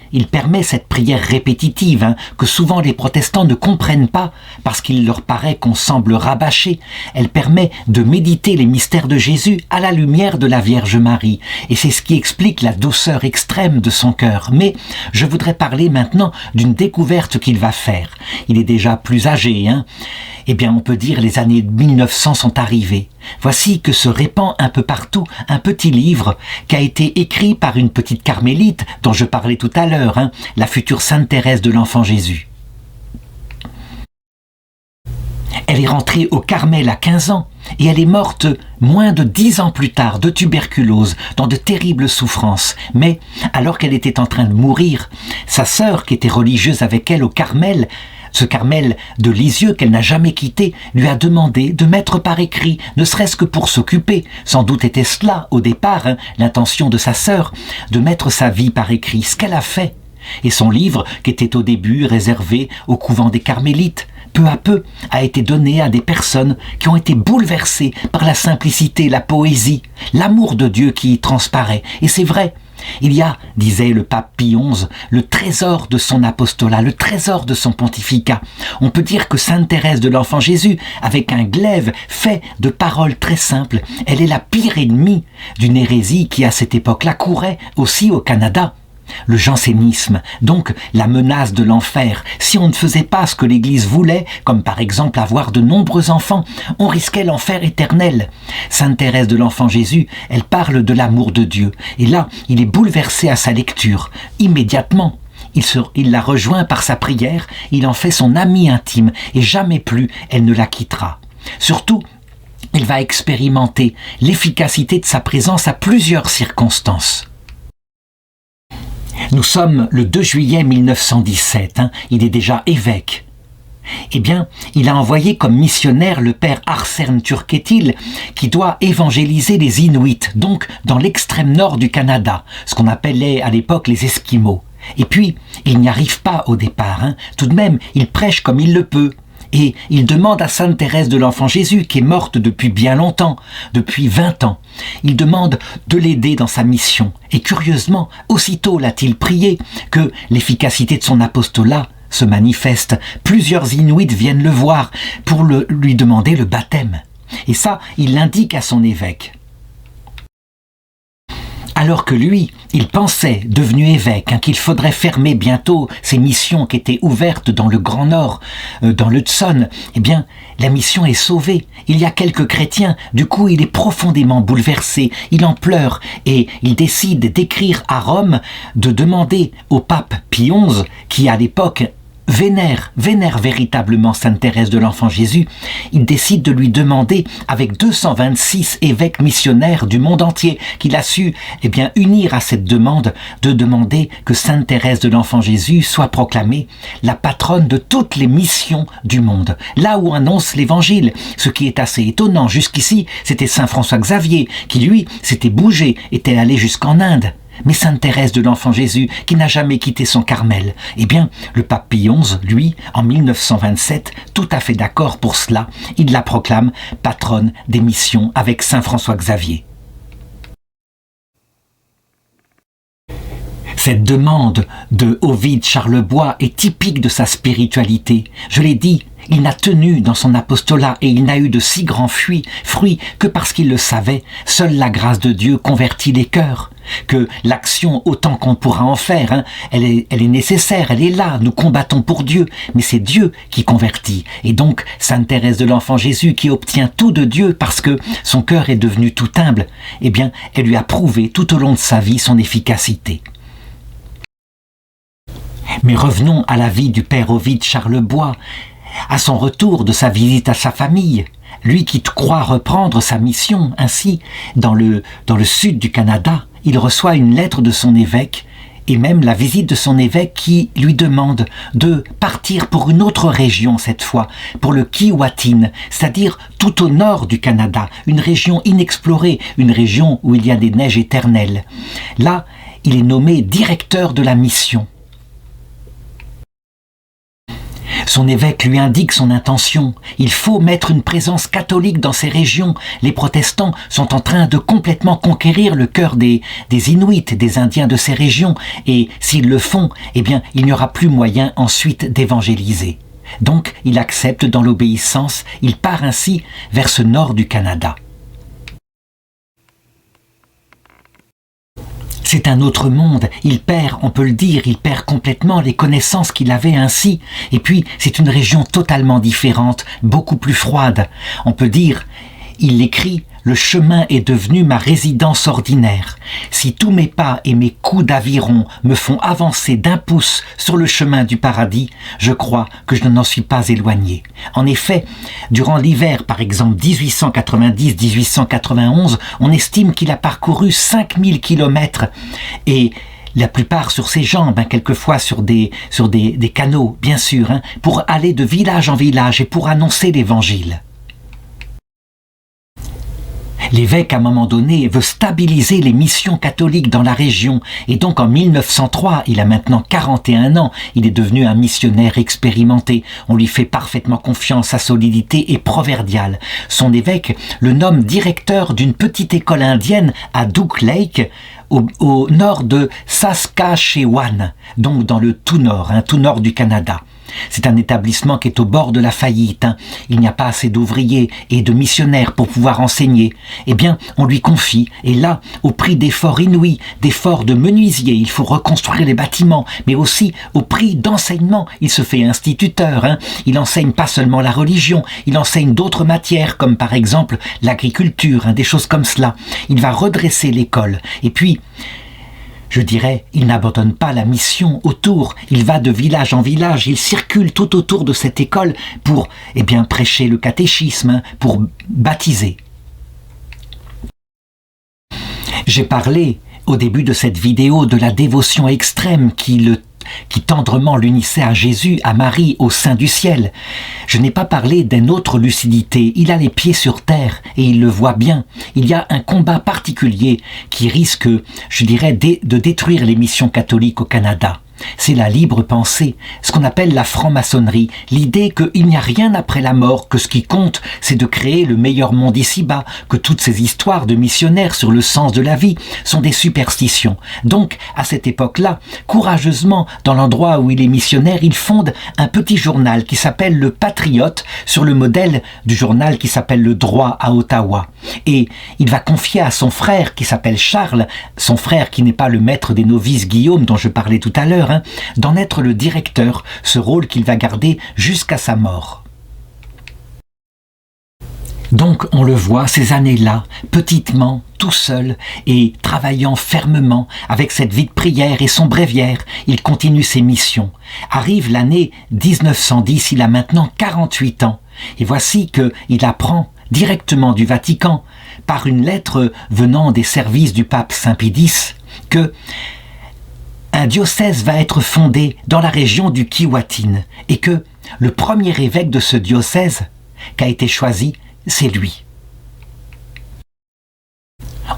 cette prière répétitive que souvent les protestants ne comprennent pas parce qu'il leur paraît qu'on semble rabâcher. Elle permet de méditer les mystères de Jésus à la lumière de la Vierge Marie. Et c'est ce qui explique la douceur extrême de son cœur. Mais je voudrais parler maintenant d'une découverte qu'il va faire. Il est déjà plus âgé, Eh bien, on peut dire les années 1900 sont arrivées. Voici que se répand un peu partout un petit livre qui a été écrit par une petite carmélite dont je parlais tout à l'heure, la future Sainte Thérèse de l'Enfant Jésus. Elle est rentrée au Carmel à 15 ans et elle est morte moins de 10 ans plus tard de tuberculose, dans de terribles souffrances. Mais alors qu'elle était en train de mourir, sa sœur, qui était religieuse avec elle au Carmel, ce Carmel de Lisieux qu'elle n'a jamais quitté, lui a demandé de mettre par écrit, ne serait-ce que pour s'occuper. Sans doute était-ce là, au départ, l'intention de sa sœur, de mettre sa vie par écrit, ce qu'elle a fait. Et son livre, qui était au début réservé au couvent des Carmélites, peu à peu a été donné à des personnes qui ont été bouleversées par la simplicité, la poésie, l'amour de Dieu qui y transparaît. Et c'est vrai, il y a, disait le pape Pie XI, le trésor de son apostolat, le trésor de son pontificat. On peut dire que Sainte Thérèse de l'Enfant Jésus, avec un glaive fait de paroles très simples, elle est la pire ennemie d'une hérésie qui à cette époque-là courait aussi au Canada. Le jansénisme, donc la menace de l'enfer. Si on ne faisait pas ce que l'Église voulait, comme par exemple avoir de nombreux enfants, on risquait l'enfer éternel. Sainte Thérèse de l'Enfant Jésus, elle parle de l'amour de Dieu. Et là, il est bouleversé à sa lecture. Immédiatement, il la rejoint par sa prière, il en fait son amie intime, et jamais plus elle ne la quittera. Surtout, il va expérimenter l'efficacité de sa présence à plusieurs circonstances. Nous sommes le 2 juillet 1917, il est déjà évêque. Eh bien, il a envoyé comme missionnaire le père Arsène Turketil qui doit évangéliser les Inuits, donc dans l'extrême nord du Canada, ce qu'on appelait à l'époque les Esquimaux. Et puis, il n'y arrive pas au départ, tout de même, il prêche comme il le peut. Et il demande à Sainte Thérèse de l'Enfant Jésus, qui est morte depuis bien longtemps, depuis 20 ans, il demande de l'aider dans sa mission. Et curieusement, aussitôt l'a-t-il prié que l'efficacité de son apostolat se manifeste. Plusieurs Inuits viennent le voir pour lui demander le baptême. Et ça, il l'indique à son évêque. Alors que lui, il pensait, devenu évêque, qu'il faudrait fermer bientôt ces missions qui étaient ouvertes dans le Grand Nord, dans le Hudson, eh bien, la mission est sauvée. Il y a quelques chrétiens, du coup, il est profondément bouleversé, il en pleure, et il décide d'écrire à Rome, de demander au pape Pie XI, qui à l'époque vénère véritablement Sainte Thérèse de l'Enfant Jésus, il décide de lui demander, avec 226 évêques missionnaires du monde entier, qu'il a su unir à cette demande, de demander que Sainte Thérèse de l'Enfant Jésus soit proclamée la patronne de toutes les missions du monde, là où annonce l'Évangile, ce qui est assez étonnant. Jusqu'ici, c'était Saint François Xavier, qui lui, s'était bougé, était allé jusqu'en Inde. Mais Sainte Thérèse de l'Enfant Jésus, qui n'a jamais quitté son Carmel, eh bien, le pape Pie XI, lui, en 1927, tout à fait d'accord pour cela, il la proclame patronne des missions avec Saint François Xavier. Cette demande de Ovide Charlebois est typique de sa spiritualité. Je l'ai dit, il n'a tenu dans son apostolat et il n'a eu de si grands fruits que parce qu'il le savait, seule la grâce de Dieu convertit les cœurs. Que l'action, autant qu'on pourra en faire, elle est nécessaire, elle est là, nous combattons pour Dieu, mais c'est Dieu qui convertit. Et donc, Sainte Thérèse de l'Enfant Jésus, qui obtient tout de Dieu parce que son cœur est devenu tout humble, eh bien, elle lui a prouvé tout au long de sa vie son efficacité. Mais revenons à la vie du père Ovide Charlebois, à son retour de sa visite à sa famille, lui qui croit reprendre sa mission ainsi dans le sud du Canada, il reçoit une lettre de son évêque et même la visite de son évêque qui lui demande de partir pour une autre région cette fois, pour le Keewatin, c'est-à-dire tout au nord du Canada, une région inexplorée, une région où il y a des neiges éternelles. Là, il est nommé directeur de la mission. Son évêque lui indique son intention. Il faut mettre une présence catholique dans ces régions. Les protestants sont en train de complètement conquérir le cœur des Inuits, des Indiens de ces régions. Et s'ils le font, eh bien, il n'y aura plus moyen ensuite d'évangéliser. Donc, il accepte dans l'obéissance. Il part ainsi vers ce nord du Canada. C'est un autre monde, il perd, on peut le dire, il perd complètement les connaissances qu'il avait ainsi. Et puis, c'est une région totalement différente, beaucoup plus froide. On peut dire, il écrit, le chemin est devenu ma résidence ordinaire. Si tous mes pas et mes coups d'aviron me font avancer d'1 pouce sur le chemin du paradis, je crois que je n'en suis pas éloigné. En effet, durant l'hiver, par exemple 1890-1891, on estime qu'il a parcouru 5000 kilomètres et la plupart sur ses jambes, quelquefois sur des canaux, bien sûr, pour aller de village en village et pour annoncer l'Évangile. L'évêque, à un moment donné, veut stabiliser les missions catholiques dans la région. Et donc, en 1903, il a maintenant 41 ans. Il est devenu un missionnaire expérimenté. On lui fait parfaitement confiance. Sa solidité est proverbiale. Son évêque le nomme directeur d'une petite école indienne à Duck Lake, au nord de Saskatchewan, donc dans le tout nord du Canada. C'est un établissement qui est au bord de la faillite. Il n'y a pas assez d'ouvriers et de missionnaires pour pouvoir enseigner. Eh bien, on lui confie, et là, au prix d'efforts inouïs, d'efforts de menuisier, il faut reconstruire les bâtiments, mais aussi au prix d'enseignement. Il se fait instituteur. Il enseigne pas seulement la religion, il enseigne d'autres matières, comme par exemple l'agriculture, des choses comme cela. Il va redresser l'école. Et puis, je dirais, il n'abandonne pas la mission autour. Il va de village en village, il circule tout autour de cette école pour, prêcher le catéchisme, pour baptiser. J'ai parlé au début de cette vidéo de la dévotion extrême qui tendrement l'unissait à Jésus, à Marie, au sein du ciel. Je n'ai pas parlé d'une autre lucidité. Il a les pieds sur terre et il le voit bien. Il y a un combat particulier qui risque, je dirais, de détruire les missions catholiques au Canada. C'est la libre pensée, ce qu'on appelle la franc-maçonnerie, l'idée qu'il n'y a rien après la mort, que ce qui compte, c'est de créer le meilleur monde ici-bas, que toutes ces histoires de missionnaires sur le sens de la vie sont des superstitions. Donc, à cette époque-là, courageusement, dans l'endroit où il est missionnaire, il fonde un petit journal qui s'appelle Le Patriote, sur le modèle du journal qui s'appelle Le Droit à Ottawa. Et il va confier à son frère qui s'appelle Charles, son frère qui n'est pas le maître des novices Guillaume dont je parlais tout à l'heure, d'en être le directeur, ce rôle qu'il va garder jusqu'à sa mort. Donc on le voit ces années-là, petitement, tout seul et travaillant fermement avec cette vie de prière et son bréviaire, il continue ses missions. Arrive l'année 1910, il a maintenant 48 ans et voici qu'il apprend directement du Vatican, par une lettre venant des services du pape Saint-Pie X, que un diocèse va être fondé dans la région du Keewatin et que le premier évêque de ce diocèse qui a été choisi, c'est lui.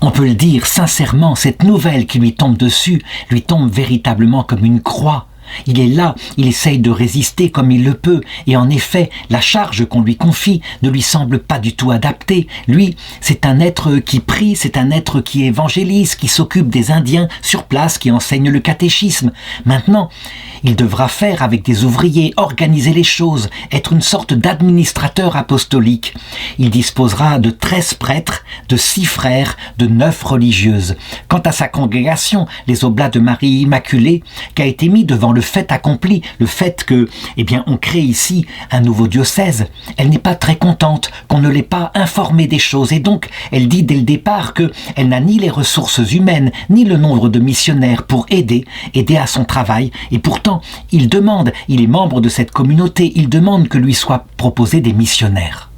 On peut le dire sincèrement, cette nouvelle qui lui tombe dessus lui tombe véritablement comme une croix. Il est là, il essaye de résister comme il le peut, et en effet, la charge qu'on lui confie ne lui semble pas du tout adaptée. Lui, c'est un être qui prie, c'est un être qui évangélise, qui s'occupe des Indiens sur place, qui enseigne le catéchisme. Maintenant, il devra faire avec des ouvriers, organiser les choses, être une sorte d'administrateur apostolique. Il disposera de 13 prêtres, de 6 frères, de 9 religieuses. Quant à sa congrégation, les Oblats de Marie Immaculée, qui a été mis devant le fait accompli, le fait que, on crée ici un nouveau diocèse, elle n'est pas très contente qu'on ne l'ait pas informée des choses et donc elle dit dès le départ qu'elle n'a ni les ressources humaines ni le nombre de missionnaires pour aider à son travail et pourtant il est membre de cette communauté, il demande que lui soient proposés des missionnaires.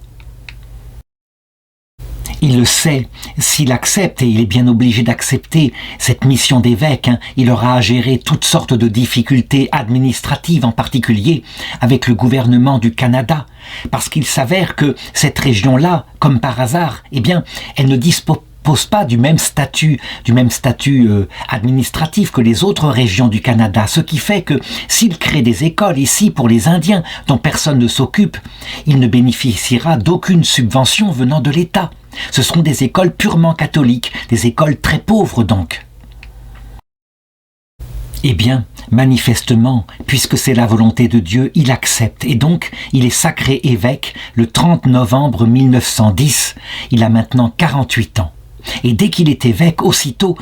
Il le sait, s'il accepte, et il est bien obligé d'accepter cette mission d'évêque, il aura à gérer toutes sortes de difficultés administratives, en particulier avec le gouvernement du Canada, parce qu'il s'avère que cette région-là, comme par hasard, elle ne dispose pas du même statut administratif que les autres régions du Canada, ce qui fait que s'il crée des écoles ici pour les Indiens dont personne ne s'occupe, il ne bénéficiera d'aucune subvention venant de l'État. Ce seront des écoles purement catholiques, des écoles très pauvres donc. Manifestement, puisque c'est la volonté de Dieu, il accepte et donc il est sacré évêque le 30 novembre 1910. Il a maintenant 48 ans. Et dès qu'il est évêque, aussitôt,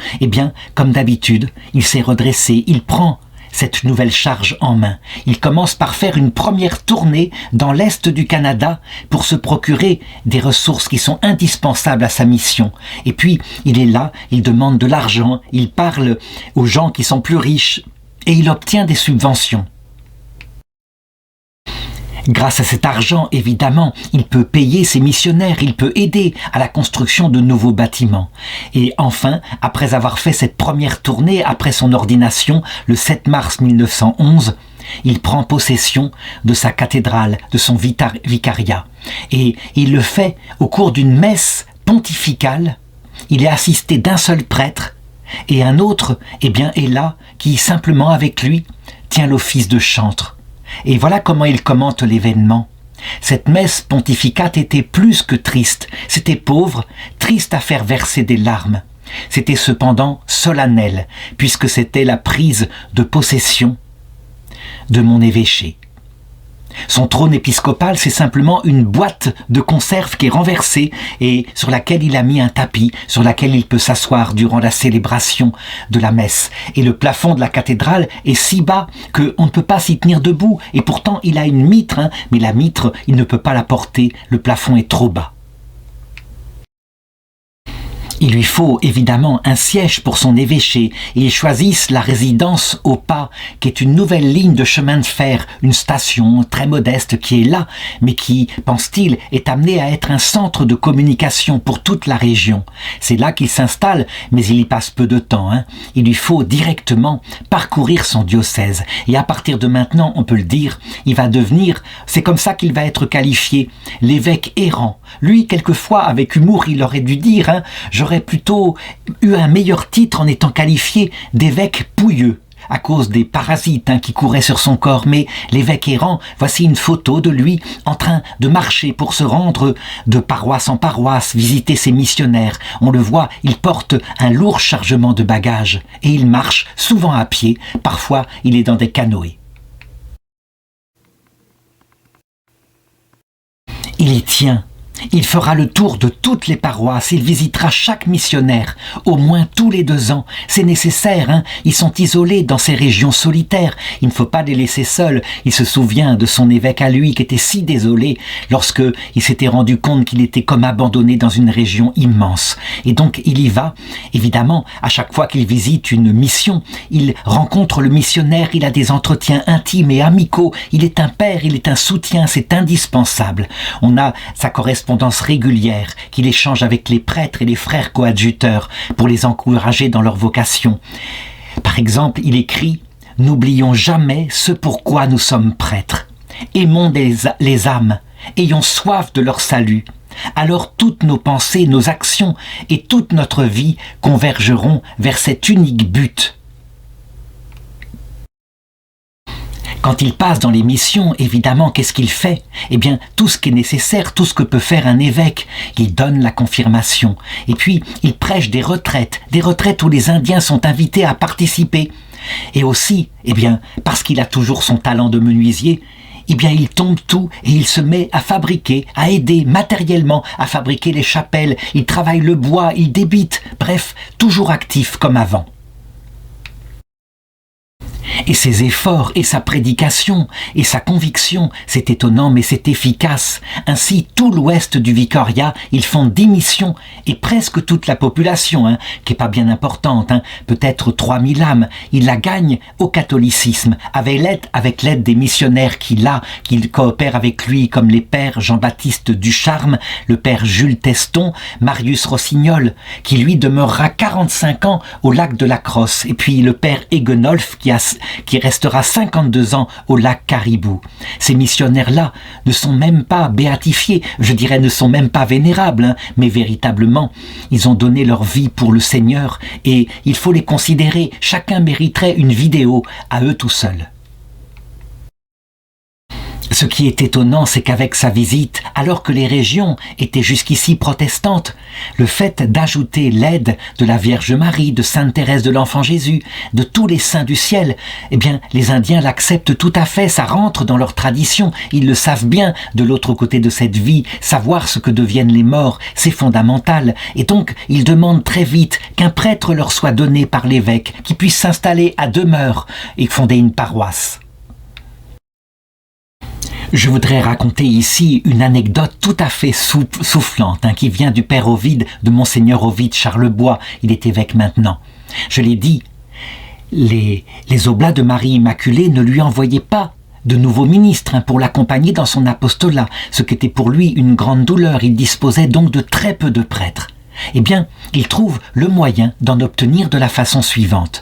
comme d'habitude, il s'est redressé, il prend cette nouvelle charge en main. Il commence par faire une première tournée dans l'Est du Canada pour se procurer des ressources qui sont indispensables à sa mission. Et puis, il est là, il demande de l'argent, il parle aux gens qui sont plus riches et il obtient des subventions. Grâce à cet argent, évidemment, il peut payer ses missionnaires, il peut aider à la construction de nouveaux bâtiments. Et enfin, après avoir fait cette première tournée, après son ordination, le 7 mars 1911, il prend possession de sa cathédrale, de son vicariat. Et il le fait au cours d'une messe pontificale. Il est assisté d'un seul prêtre, et un autre, est là, qui simplement avec lui tient l'office de chantre. Et voilà comment il commente l'événement. Cette messe pontificate était plus que triste. C'était pauvre, triste à faire verser des larmes. C'était cependant solennel, puisque c'était la prise de possession de mon évêché. Son trône épiscopal, c'est simplement une boîte de conserve qui est renversée et sur laquelle il a mis un tapis, sur laquelle il peut s'asseoir durant la célébration de la messe. Et le plafond de la cathédrale est si bas qu'on ne peut pas s'y tenir debout. Et pourtant, il a une mitre, mais la mitre, il ne peut pas la porter, le plafond est trop bas. Il lui faut évidemment un siège pour son évêché et ils choisissent la résidence au Pas, qui est une nouvelle ligne de chemin de fer, une station très modeste qui est là, mais qui, pense-t-il, est amenée à être un centre de communication pour toute la région. C'est là qu'il s'installe, mais il y passe peu de temps. Il lui faut directement parcourir son diocèse. Et à partir de maintenant, on peut le dire, il va devenir, c'est comme ça qu'il va être qualifié, l'évêque errant. Lui, quelquefois, avec humour, il aurait dû dire, j'aurais plutôt eu un meilleur titre en étant qualifié d'évêque pouilleux à cause des parasites qui couraient sur son corps. Mais l'évêque errant, voici une photo de lui en train de marcher pour se rendre de paroisse en paroisse, visiter ses missionnaires. On le voit, il porte un lourd chargement de bagages et il marche souvent à pied, parfois il est dans des canoës. Il y tient. Il fera le tour de toutes les paroisses, il visitera chaque missionnaire, au moins tous les 2 ans. C'est nécessaire, ils sont isolés dans ces régions solitaires. Il ne faut pas les laisser seuls. Il se souvient de son évêque à lui qui était si désolé lorsque il s'était rendu compte qu'il était comme abandonné dans une région immense. Et donc il y va. Évidemment, à chaque fois qu'il visite une mission, il rencontre le missionnaire, il a des entretiens intimes et amicaux. Il est un père, il est un soutien, c'est indispensable. On a sa correspondance régulière qu'il échange avec les prêtres et les frères coadjuteurs pour les encourager dans leur vocation. Par exemple, il écrit « N'oublions jamais ce pourquoi nous sommes prêtres. Aimons les âmes, ayons soif de leur salut. Alors toutes nos pensées, nos actions et toute notre vie convergeront vers cet unique but. » Quand il passe dans les missions, évidemment, qu'est-ce qu'il fait? Eh bien, tout ce qui est nécessaire, tout ce que peut faire un évêque. Il donne la confirmation. Et puis, il prêche des retraites où les Indiens sont invités à participer. Et aussi, eh bien, parce qu'il a toujours son talent de menuisier, eh bien, il tombe tout et il se met à fabriquer, à aider matériellement à fabriquer les chapelles. Il travaille le bois, il débite. Bref, toujours actif comme avant. Et ses efforts, et sa prédication, et sa conviction, c'est étonnant mais c'est efficace. Ainsi, tout l'ouest du Victoria, ils font 10 missions, et presque toute la population, qui est pas bien importante, peut-être 3000 âmes, ils la gagnent au catholicisme, avec l'aide des missionnaires qu'il coopèrent avec lui, comme les pères Jean-Baptiste Ducharme, le père Jules Teston, Marius Rossignol, qui lui demeurera 45 ans au lac de la Crosse, et puis le père Egenolf, qui restera 52 ans au lac Caribou. Ces missionnaires-là ne sont même pas béatifiés, je dirais ne sont même pas vénérables, mais véritablement, ils ont donné leur vie pour le Seigneur et il faut les considérer. Chacun mériterait une vidéo à eux tout seuls. Ce qui est étonnant, c'est qu'avec sa visite, alors que les régions étaient jusqu'ici protestantes, le fait d'ajouter l'aide de la Vierge Marie, de Sainte Thérèse de l'Enfant Jésus, de tous les saints du ciel, eh bien, les Indiens l'acceptent tout à fait, ça rentre dans leur tradition, ils le savent bien, de l'autre côté de cette vie, savoir ce que deviennent les morts, c'est fondamental, et donc ils demandent très vite qu'un prêtre leur soit donné par l'évêque, qui puisse s'installer à demeure et fonder une paroisse. Je voudrais raconter ici une anecdote tout à fait soufflante qui vient du père Ovide, de Monseigneur Ovide Charlebois, il est évêque maintenant. Je l'ai dit, les Oblats de Marie Immaculée ne lui envoyaient pas de nouveaux ministres pour l'accompagner dans son apostolat, ce qui était pour lui une grande douleur. Il disposait donc de très peu de prêtres. Eh bien, il trouve le moyen d'en obtenir de la façon suivante.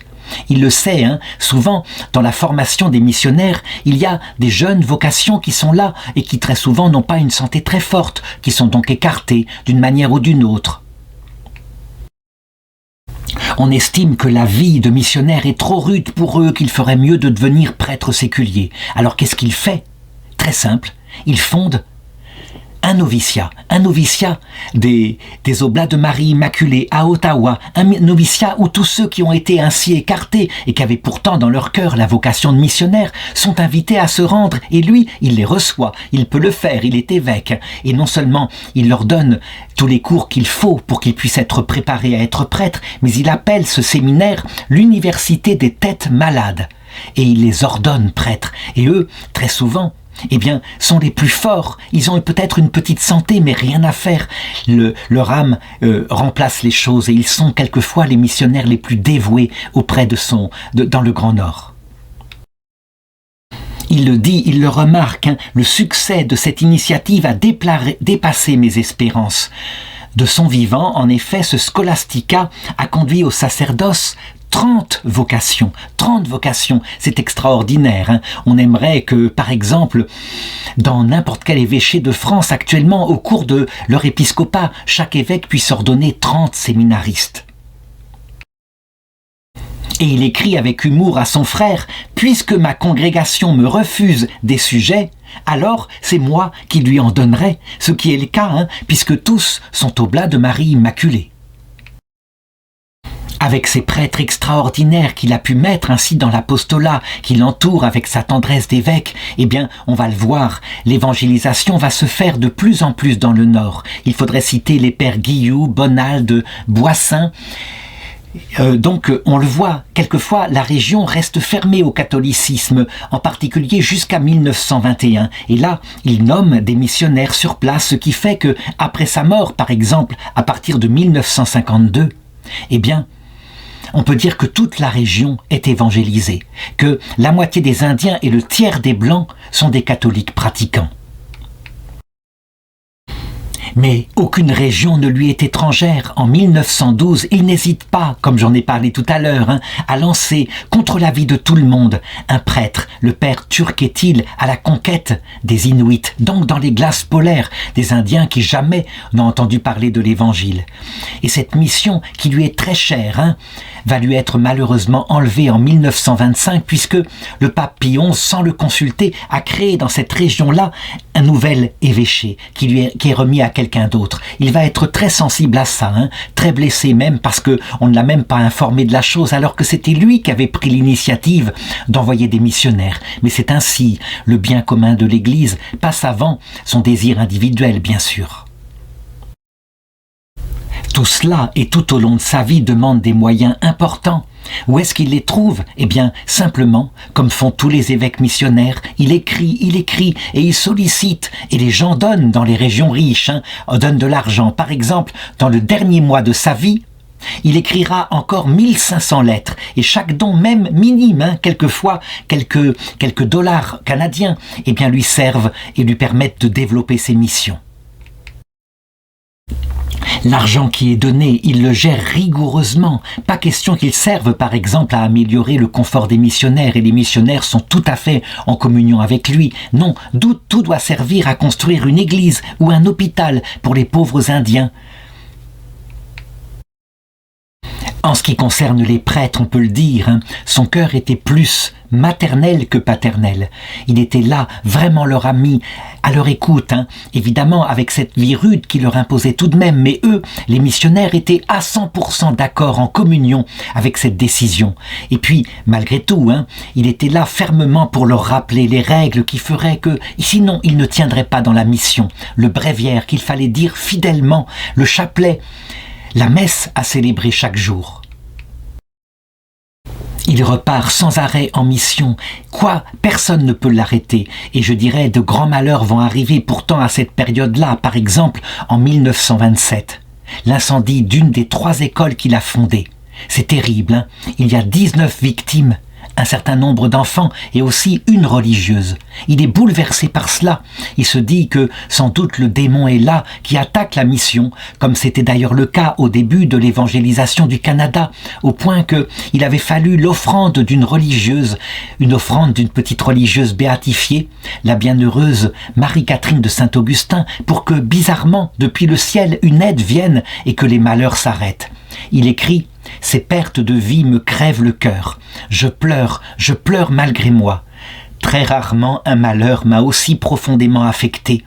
Il le sait, souvent dans la formation des missionnaires, il y a des jeunes vocations qui sont là et qui très souvent n'ont pas une santé très forte, qui sont donc écartés d'une manière ou d'une autre. On estime que la vie de missionnaire est trop rude pour eux, qu'il ferait mieux de devenir prêtre séculier. Alors qu'est-ce qu'il fait? Très simple, il fonde un noviciat des Oblats de Marie Immaculée à Ottawa, un noviciat où tous ceux qui ont été ainsi écartés et qui avaient pourtant dans leur cœur la vocation de missionnaire sont invités à se rendre et lui, il les reçoit, il peut le faire, il est évêque et non seulement il leur donne tous les cours qu'il faut pour qu'ils puissent être préparés à être prêtres, mais il appelle ce séminaire l'université des têtes malades et il les ordonne prêtres et eux, très souvent, eh bien, sont les plus forts. Ils ont peut-être une petite santé, mais rien à faire. Leur âme remplace les choses et ils sont quelquefois les missionnaires les plus dévoués auprès dans le Grand Nord. Il le dit, il le remarque, le succès de cette initiative a dépassé mes espérances. De son vivant, en effet, ce Scholastica a conduit au sacerdoce 30 vocations, c'est extraordinaire. On aimerait que, par exemple, dans n'importe quel évêché de France actuellement, au cours de leur épiscopat, chaque évêque puisse ordonner 30 séminaristes. Et il écrit avec humour à son frère « Puisque ma congrégation me refuse des sujets, alors c'est moi qui lui en donnerai, ce qui est le cas, puisque tous sont au blas de Marie Immaculée. » Avec ces prêtres extraordinaires qu'il a pu mettre ainsi dans l'apostolat, qui l'entoure avec sa tendresse d'évêque, eh bien, on va le voir, l'évangélisation va se faire de plus en plus dans le Nord. Il faudrait citer les pères Guilloux, Bonald, Boissin. Donc on le voit, quelquefois la région reste fermée au catholicisme, en particulier jusqu'à 1921. Et là, il nomme des missionnaires sur place, ce qui fait que après sa mort, par exemple, à partir de 1952, eh bien, on peut dire que toute la région est évangélisée, que la moitié des Indiens et le tiers des Blancs sont des catholiques pratiquants. Mais aucune région ne lui est étrangère. En 1912, il n'hésite pas, comme j'en ai parlé tout à l'heure, à lancer, contre l'avis de tout le monde, un prêtre, le père Turketil, à la conquête des Inuits, donc dans les glaces polaires, des Indiens qui jamais n'ont entendu parler de l'Évangile. Et cette mission, qui lui est très chère, va lui être malheureusement enlevée en 1925, puisque le pape Pie XI, sans le consulter, a créé dans cette région-là un nouvel évêché qui est remis à quelqu'un d'autre. Il va être très sensible à ça, très blessé même, parce qu'on ne l'a même pas informé de la chose, alors que c'était lui qui avait pris l'initiative d'envoyer des missionnaires. Mais c'est ainsi, le bien commun de l'Église passe avant son désir individuel, bien sûr. Tout cela et tout au long de sa vie demande des moyens importants. Où est-ce qu'il les trouve? Eh bien, simplement, comme font tous les évêques missionnaires, il écrit et il sollicite. Et les gens donnent dans les régions riches, donnent de l'argent. Par exemple, dans le dernier mois de sa vie, il écrira encore 1500 lettres. Et chaque don, même minime, quelquefois quelques dollars canadiens, eh bien, lui servent et lui permettent de développer ses missions. L'argent qui est donné, il le gère rigoureusement. Pas question qu'il serve, par exemple, à améliorer le confort des missionnaires, et les missionnaires sont tout à fait en communion avec lui. Non, tout doit servir à construire une église ou un hôpital pour les pauvres Indiens. En ce qui concerne les prêtres, on peut le dire, son cœur était plus maternel que paternel. Il était là, vraiment leur ami, à leur écoute, évidemment avec cette vie rude qui leur imposait tout de même, mais eux, les missionnaires, étaient à 100% d'accord, en communion avec cette décision. Et puis, malgré tout, il était là fermement pour leur rappeler les règles qui feraient que, sinon, ils ne tiendraient pas dans la mission, le bréviaire qu'il fallait dire fidèlement, le chapelet, la messe à célébrer chaque jour. Il repart sans arrêt en mission. Quoi? Personne ne peut l'arrêter. Et je dirais, de grands malheurs vont arriver pourtant à cette période-là. Par exemple, en 1927, l'incendie d'une des 3 écoles qu'il a fondées. C'est terrible, Il y a 19 victimes, un certain nombre d'enfants et aussi une religieuse. Il est bouleversé par cela. Il se dit que sans doute le démon est là, qui attaque la mission, comme c'était d'ailleurs le cas au début de l'évangélisation du Canada, au point que il avait fallu l'offrande d'une religieuse, une offrande d'une petite religieuse béatifiée, la bienheureuse Marie-Catherine de Saint-Augustin, pour que bizarrement, depuis le ciel, une aide vienne et que les malheurs s'arrêtent. Il écrit: « Ces pertes de vie me crèvent le cœur. Je pleure malgré moi. Très rarement un malheur m'a aussi profondément affecté.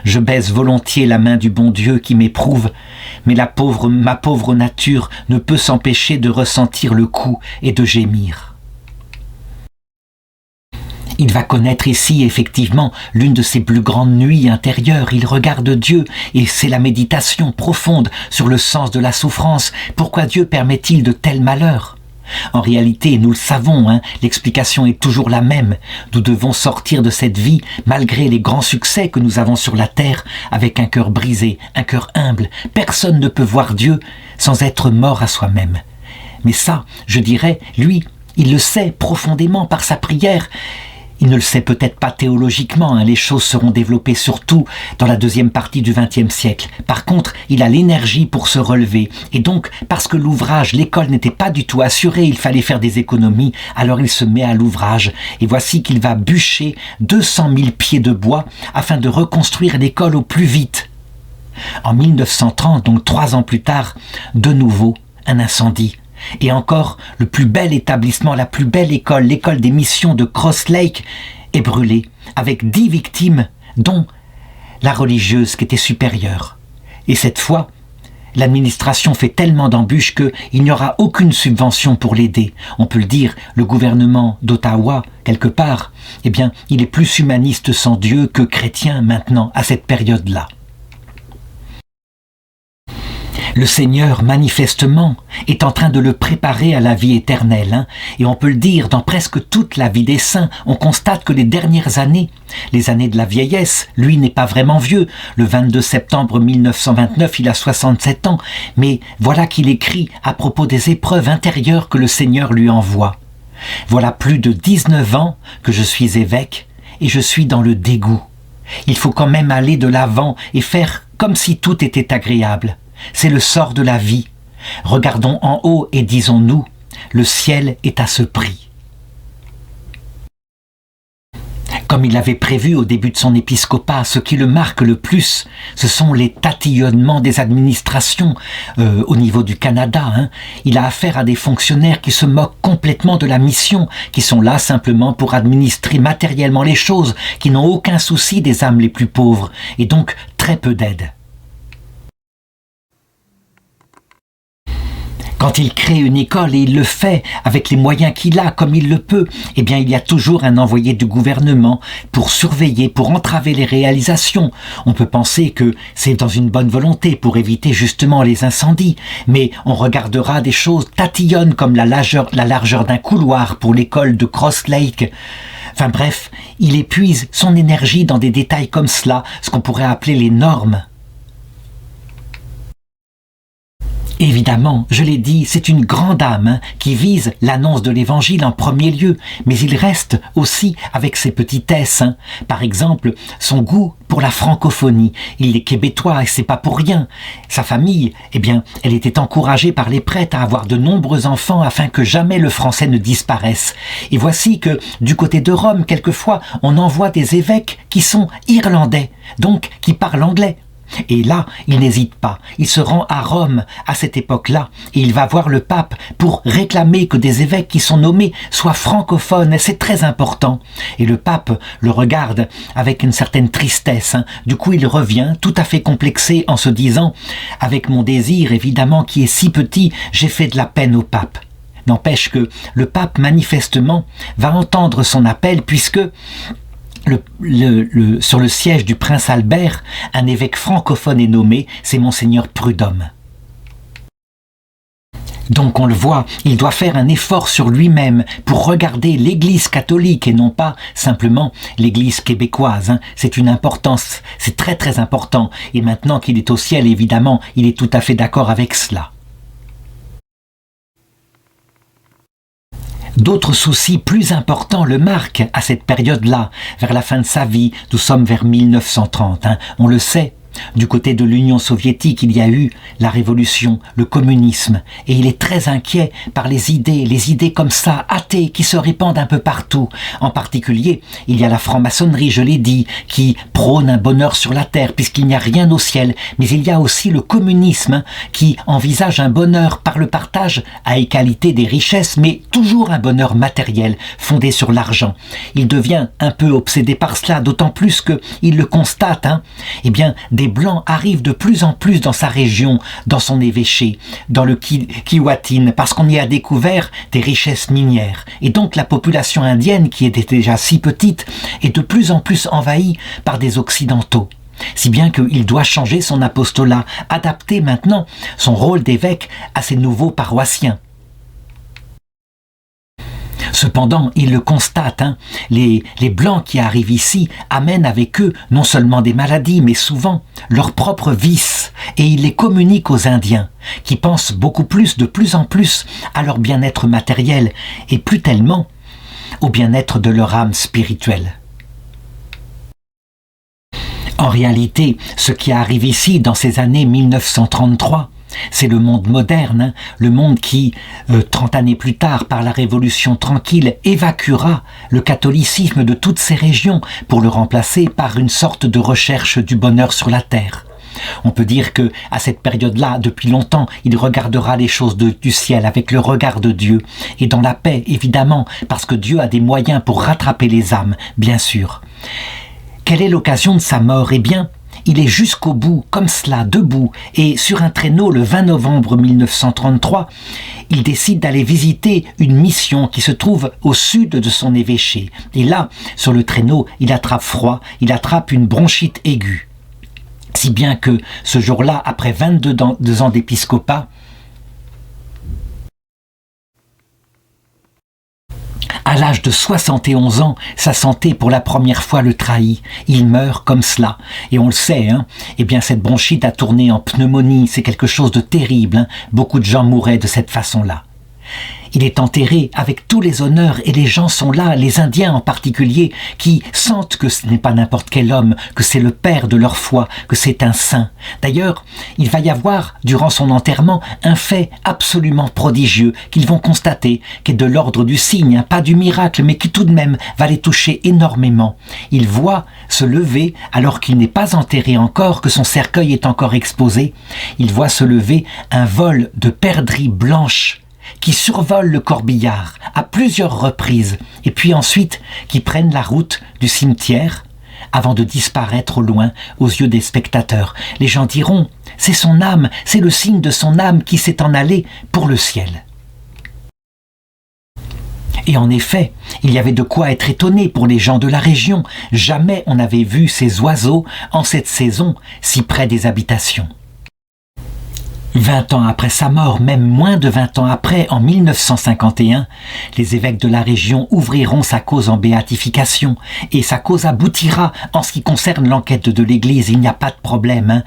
Je baise volontiers la main du bon Dieu qui m'éprouve, mais ma pauvre nature ne peut s'empêcher de ressentir le coup et de gémir. » Il va connaître ici, effectivement, l'une de ses plus grandes nuits intérieures. Il regarde Dieu, et c'est la méditation profonde sur le sens de la souffrance. Pourquoi Dieu permet-il de tels malheurs? En réalité, nous le savons, l'explication est toujours la même. Nous devons sortir de cette vie, malgré les grands succès que nous avons sur la terre, avec un cœur brisé, un cœur humble. Personne ne peut voir Dieu sans être mort à soi-même. Mais ça, je dirais, lui, il le sait profondément par sa prière. Il ne le sait peut-être pas théologiquement, les choses seront développées surtout dans la deuxième partie du XXe siècle. Par contre, il a l'énergie pour se relever. Et donc, parce que l'ouvrage, l'école n'était pas du tout assurée, il fallait faire des économies, alors il se met à l'ouvrage. Et voici qu'il va bûcher 200 000 pieds de bois afin de reconstruire l'école au plus vite. En 1930, donc 3 ans plus tard, de nouveau, un incendie. Et encore, le plus bel établissement, la plus belle école, l'école des missions de Cross Lake, est brûlée, avec 10 victimes, dont la religieuse qui était supérieure. Et cette fois, l'administration fait tellement d'embûches qu'il n'y aura aucune subvention pour l'aider. On peut le dire, le gouvernement d'Ottawa, quelque part, eh bien, il est plus humaniste sans Dieu que chrétien maintenant, à cette période-là. Le Seigneur, manifestement, est en train de le préparer à la vie éternelle. Et on peut le dire, dans presque toute la vie des saints, on constate que les dernières années, les années de la vieillesse, lui n'est pas vraiment vieux. Le 22 septembre 1929, il a 67 ans. Mais voilà qu'il écrit à propos des épreuves intérieures que le Seigneur lui envoie. Voilà plus de 19 ans que je suis évêque et je suis dans le dégoût. Il faut quand même aller de l'avant et faire comme si tout était agréable. C'est le sort de la vie. Regardons en haut et disons-nous, le ciel est à ce prix. Comme il l'avait prévu au début de son épiscopat, ce qui le marque le plus, ce sont les tatillonnements des administrations au niveau du Canada. Il a affaire à des fonctionnaires qui se moquent complètement de la mission, qui sont là simplement pour administrer matériellement les choses, qui n'ont aucun souci des âmes les plus pauvres, et donc très peu d'aide. Quand il crée une école, et il le fait avec les moyens qu'il a, comme il le peut, eh bien il y a toujours un envoyé du gouvernement pour surveiller, pour entraver les réalisations. On peut penser que c'est dans une bonne volonté pour éviter justement les incendies, mais on regardera des choses tatillonnes comme la largeur d'un couloir pour l'école de Cross Lake. Enfin bref, il épuise son énergie dans des détails comme cela, ce qu'on pourrait appeler les normes. Évidemment, je l'ai dit, c'est une grande âme qui vise l'annonce de l'Évangile en premier lieu, mais il reste aussi avec ses petitesses. Par exemple, son goût pour la francophonie. Il est québécois et c'est pas pour rien. Sa famille, eh bien, elle était encouragée par les prêtres à avoir de nombreux enfants afin que jamais le français ne disparaisse. Et voici que, du côté de Rome, quelquefois, on envoie des évêques qui sont irlandais, donc qui parlent anglais. Et là, il n'hésite pas. Il se rend à Rome à cette époque-là et il va voir le pape pour réclamer que des évêques qui sont nommés soient francophones. C'est très important. Et le pape le regarde avec une certaine tristesse. Du coup, il revient tout à fait complexé en se disant « Avec mon désir, évidemment, qui est si petit, j'ai fait de la peine au pape. » N'empêche que le pape, manifestement, va entendre son appel puisque sur le siège du prince Albert, un évêque francophone est nommé, c'est Monseigneur Prudhomme. Donc on le voit, il doit faire un effort sur lui-même pour regarder l'Église catholique et non pas simplement l'Église québécoise. C'est une importance, c'est très très important. Et maintenant qu'il est au ciel, évidemment, il est tout à fait d'accord avec cela. D'autres soucis plus importants le marquent à cette période-là, vers la fin de sa vie. Nous sommes vers 1930, on le sait. Du côté de l'Union soviétique, il y a eu la révolution, le communisme, et il est très inquiet par les idées comme ça, athées, qui se répandent un peu partout. En particulier, il y a la franc-maçonnerie, je l'ai dit, qui prône un bonheur sur la terre, puisqu'il n'y a rien au ciel, mais il y a aussi le communisme, qui envisage un bonheur par le partage à égalité des richesses, mais toujours un bonheur matériel, fondé sur l'argent. Il devient un peu obsédé par cela, d'autant plus qu'il le constate, eh bien, des Blancs arrivent de plus en plus dans sa région, dans son évêché, dans le Kiwatine, parce qu'on y a découvert des richesses minières. Et donc la population indienne, qui était déjà si petite, est de plus en plus envahie par des Occidentaux. Si bien qu'il doit changer son apostolat, adapter maintenant son rôle d'évêque à ses nouveaux paroissiens. Cependant, il le constate, les Blancs qui arrivent ici amènent avec eux non seulement des maladies, mais souvent leurs propres vices, et il les communique aux Indiens, qui pensent beaucoup plus, de plus en plus, à leur bien-être matériel, et plus tellement au bien-être de leur âme spirituelle. En réalité, ce qui arrive ici dans ces années 1933, c'est le monde moderne, le monde qui, 30 années plus tard, par la Révolution tranquille, évacuera le catholicisme de toutes ces régions pour le remplacer par une sorte de recherche du bonheur sur la terre. On peut dire que à cette période-là, depuis longtemps, il regardera les choses du ciel avec le regard de Dieu, et dans la paix, évidemment, parce que Dieu a des moyens pour rattraper les âmes, bien sûr. Quelle est l'occasion de sa mort? Eh bien, il est jusqu'au bout, comme cela, debout, et sur un traîneau le 20 novembre 1933, il décide d'aller visiter une mission qui se trouve au sud de son évêché. Et là, sur le traîneau, il attrape froid, il attrape une bronchite aiguë. Si bien que ce jour-là, après 22 ans d'épiscopat, à l'âge de 71 ans, sa santé pour la première fois le trahit. Il meurt comme cela. Et on le sait, eh bien cette bronchite a tourné en pneumonie. C'est quelque chose de terrible. Beaucoup de gens mouraient de cette façon-là. Il est enterré avec tous les honneurs et les gens sont là, les Indiens en particulier, qui sentent que ce n'est pas n'importe quel homme, que c'est le père de leur foi, que c'est un saint. D'ailleurs, il va y avoir, durant son enterrement, un fait absolument prodigieux qu'ils vont constater, qui est de l'ordre du signe, pas du miracle, mais qui tout de même va les toucher énormément. Ils voient se lever, alors qu'il n'est pas enterré encore, que son cercueil est encore exposé, ils voient se lever un vol de perdrix blanches qui survolent le corbillard à plusieurs reprises et puis ensuite qui prennent la route du cimetière avant de disparaître au loin aux yeux des spectateurs. Les gens diront, c'est son âme, c'est le signe de son âme qui s'est en allé pour le ciel. Et en effet, il y avait de quoi être étonné pour les gens de la région. Jamais on n'avait vu ces oiseaux en cette saison si près des habitations. 20 ans après sa mort, même moins de 20 ans après, en 1951, les évêques de la région ouvriront sa cause en béatification et sa cause aboutira en ce qui concerne l'enquête de l'Église. Il n'y a pas de problème.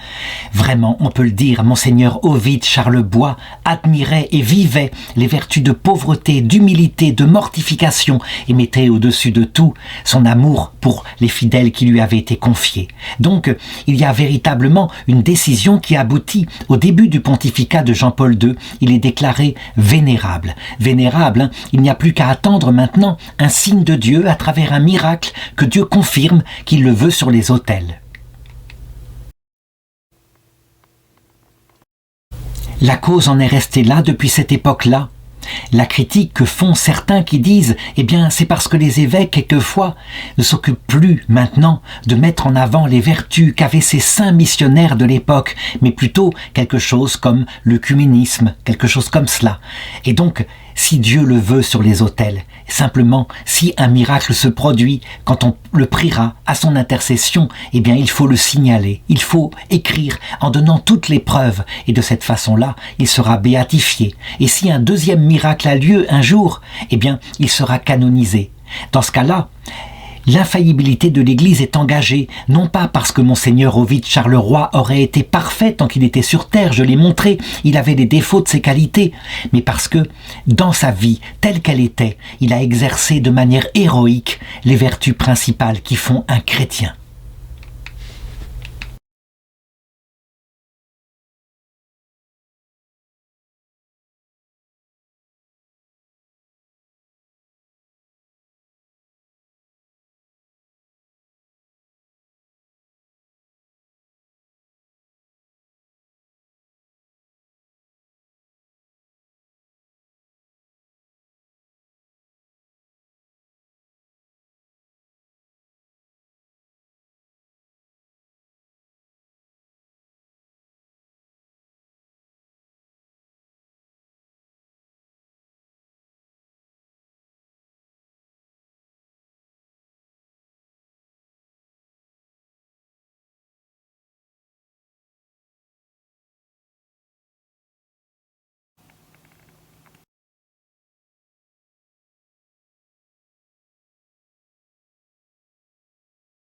Vraiment, on peut le dire, Monseigneur Ovide Charlebois admirait et vivait les vertus de pauvreté, d'humilité, de mortification et mettait au-dessus de tout son amour pour les fidèles qui lui avaient été confiés. Donc, il y a véritablement une décision qui aboutit au début du pontificat de Jean-Paul II. Il est déclaré vénérable. Vénérable, il n'y a plus qu'à attendre maintenant un signe de Dieu à travers un miracle que Dieu confirme qu'il le veut sur les autels. La cause en est restée là depuis cette époque-là. La critique que font certains qui disent « Eh bien, c'est parce que les évêques, quelquefois, ne s'occupent plus maintenant de mettre en avant les vertus qu'avaient ces saints missionnaires de l'époque, mais plutôt quelque chose comme l'œcuménisme, quelque chose comme cela. » Et donc, si Dieu le veut sur les autels, simplement, si un miracle se produit, quand on le priera à son intercession, eh bien, il faut le signaler, il faut écrire en donnant toutes les preuves, et de cette façon-là, il sera béatifié. Et si un deuxième miracle a lieu un jour, eh bien, il sera canonisé. Dans ce cas-là, l'infaillibilité de l'Église est engagée, non pas parce que Monseigneur Ovide Charleroi aurait été parfait tant qu'il était sur terre, je l'ai montré, il avait les défauts de ses qualités, mais parce que, dans sa vie, telle qu'elle était, il a exercé de manière héroïque les vertus principales qui font un chrétien.